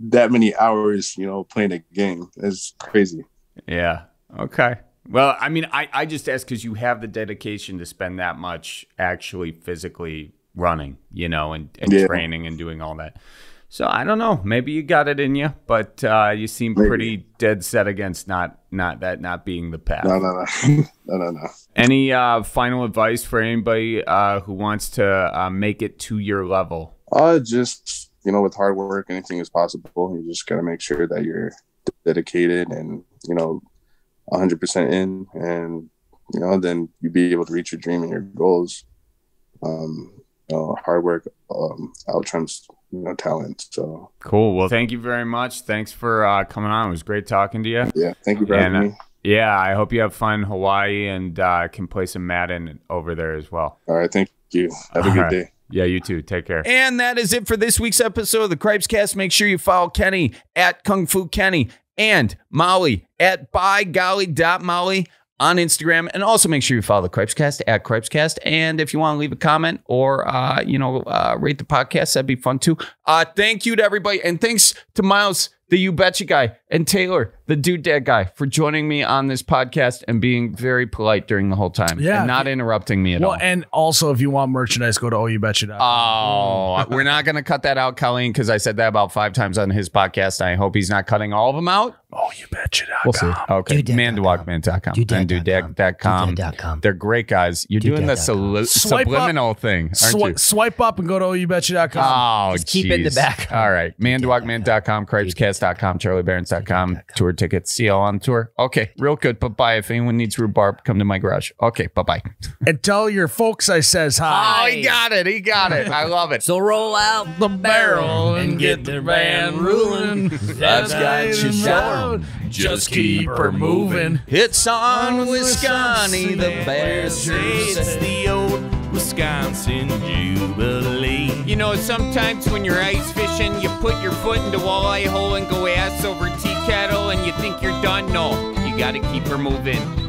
that many hours, playing a game. It's crazy. Yeah. Okay. Well, I mean, I just ask because you have the dedication to spend that much actually physically running, and training and doing all that. So I don't know. Maybe you got it in you, but you seem pretty dead set against not being the path. No. Any final advice for anybody who wants to make it to your level? Just with hard work, anything is possible. You just got to make sure that you're dedicated and 100% in, and then you'll be able to reach your dream and your goals. Hard work outtrumps talent. So cool. Well, thank you very much. Thanks for coming on. It was great talking to you. Yeah, thank you for having me. Yeah, I hope you have fun in Hawaii and can play some Madden over there as well. All right, thank you. Have a good day. Yeah, you too. Take care. And that is it for this week's episode of the Cripescast. Make sure you follow Kenny at Kung Fu Kenny and Molly at bygolly.molly on Instagram. And also make sure you follow the Cripescast at Cripescast. And if you want to leave a comment or, rate the podcast, that'd be fun too. Thank you to everybody. And thanks to Miles, the You Betcha guy, and Taylor, the Dude Dad guy, for joining me on this podcast and being very polite during the whole time. Yeah, and not interrupting me at all. And also, if you want merchandise, go to OUBetcha.com. Oh, we're not going to cut that out, Colleen, because I said that about 5 times on his podcast. I hope he's not cutting all of them out. OUBetcha.com. We'll see. Okay. Mandawalkman.com and Dudek.com. They're great guys. You're doing the subliminal thing, aren't you? Swipe up and go to OUBetcha.com. Oh, just keep it in the back. All right. Mandawalkman.com, Cripescast. cripescast.com, charliebarons.com, tour tickets. See y'all on tour. Okay, real good. Bye-bye. If anyone needs rhubarb, come to my garage. Okay, bye-bye. And tell your folks I says hi. Oh, he got it. He got it. I love it. So roll out the barrel and get the band rolling. That's got you down. Just keep her moving. It's on Wisconsin, the Bears. It's the old Wisconsin Jubilee. You know, sometimes when you're ice fishing, you put your foot into walleye hole and go ass over tea kettle and you think you're done. No, you got to keep her moving.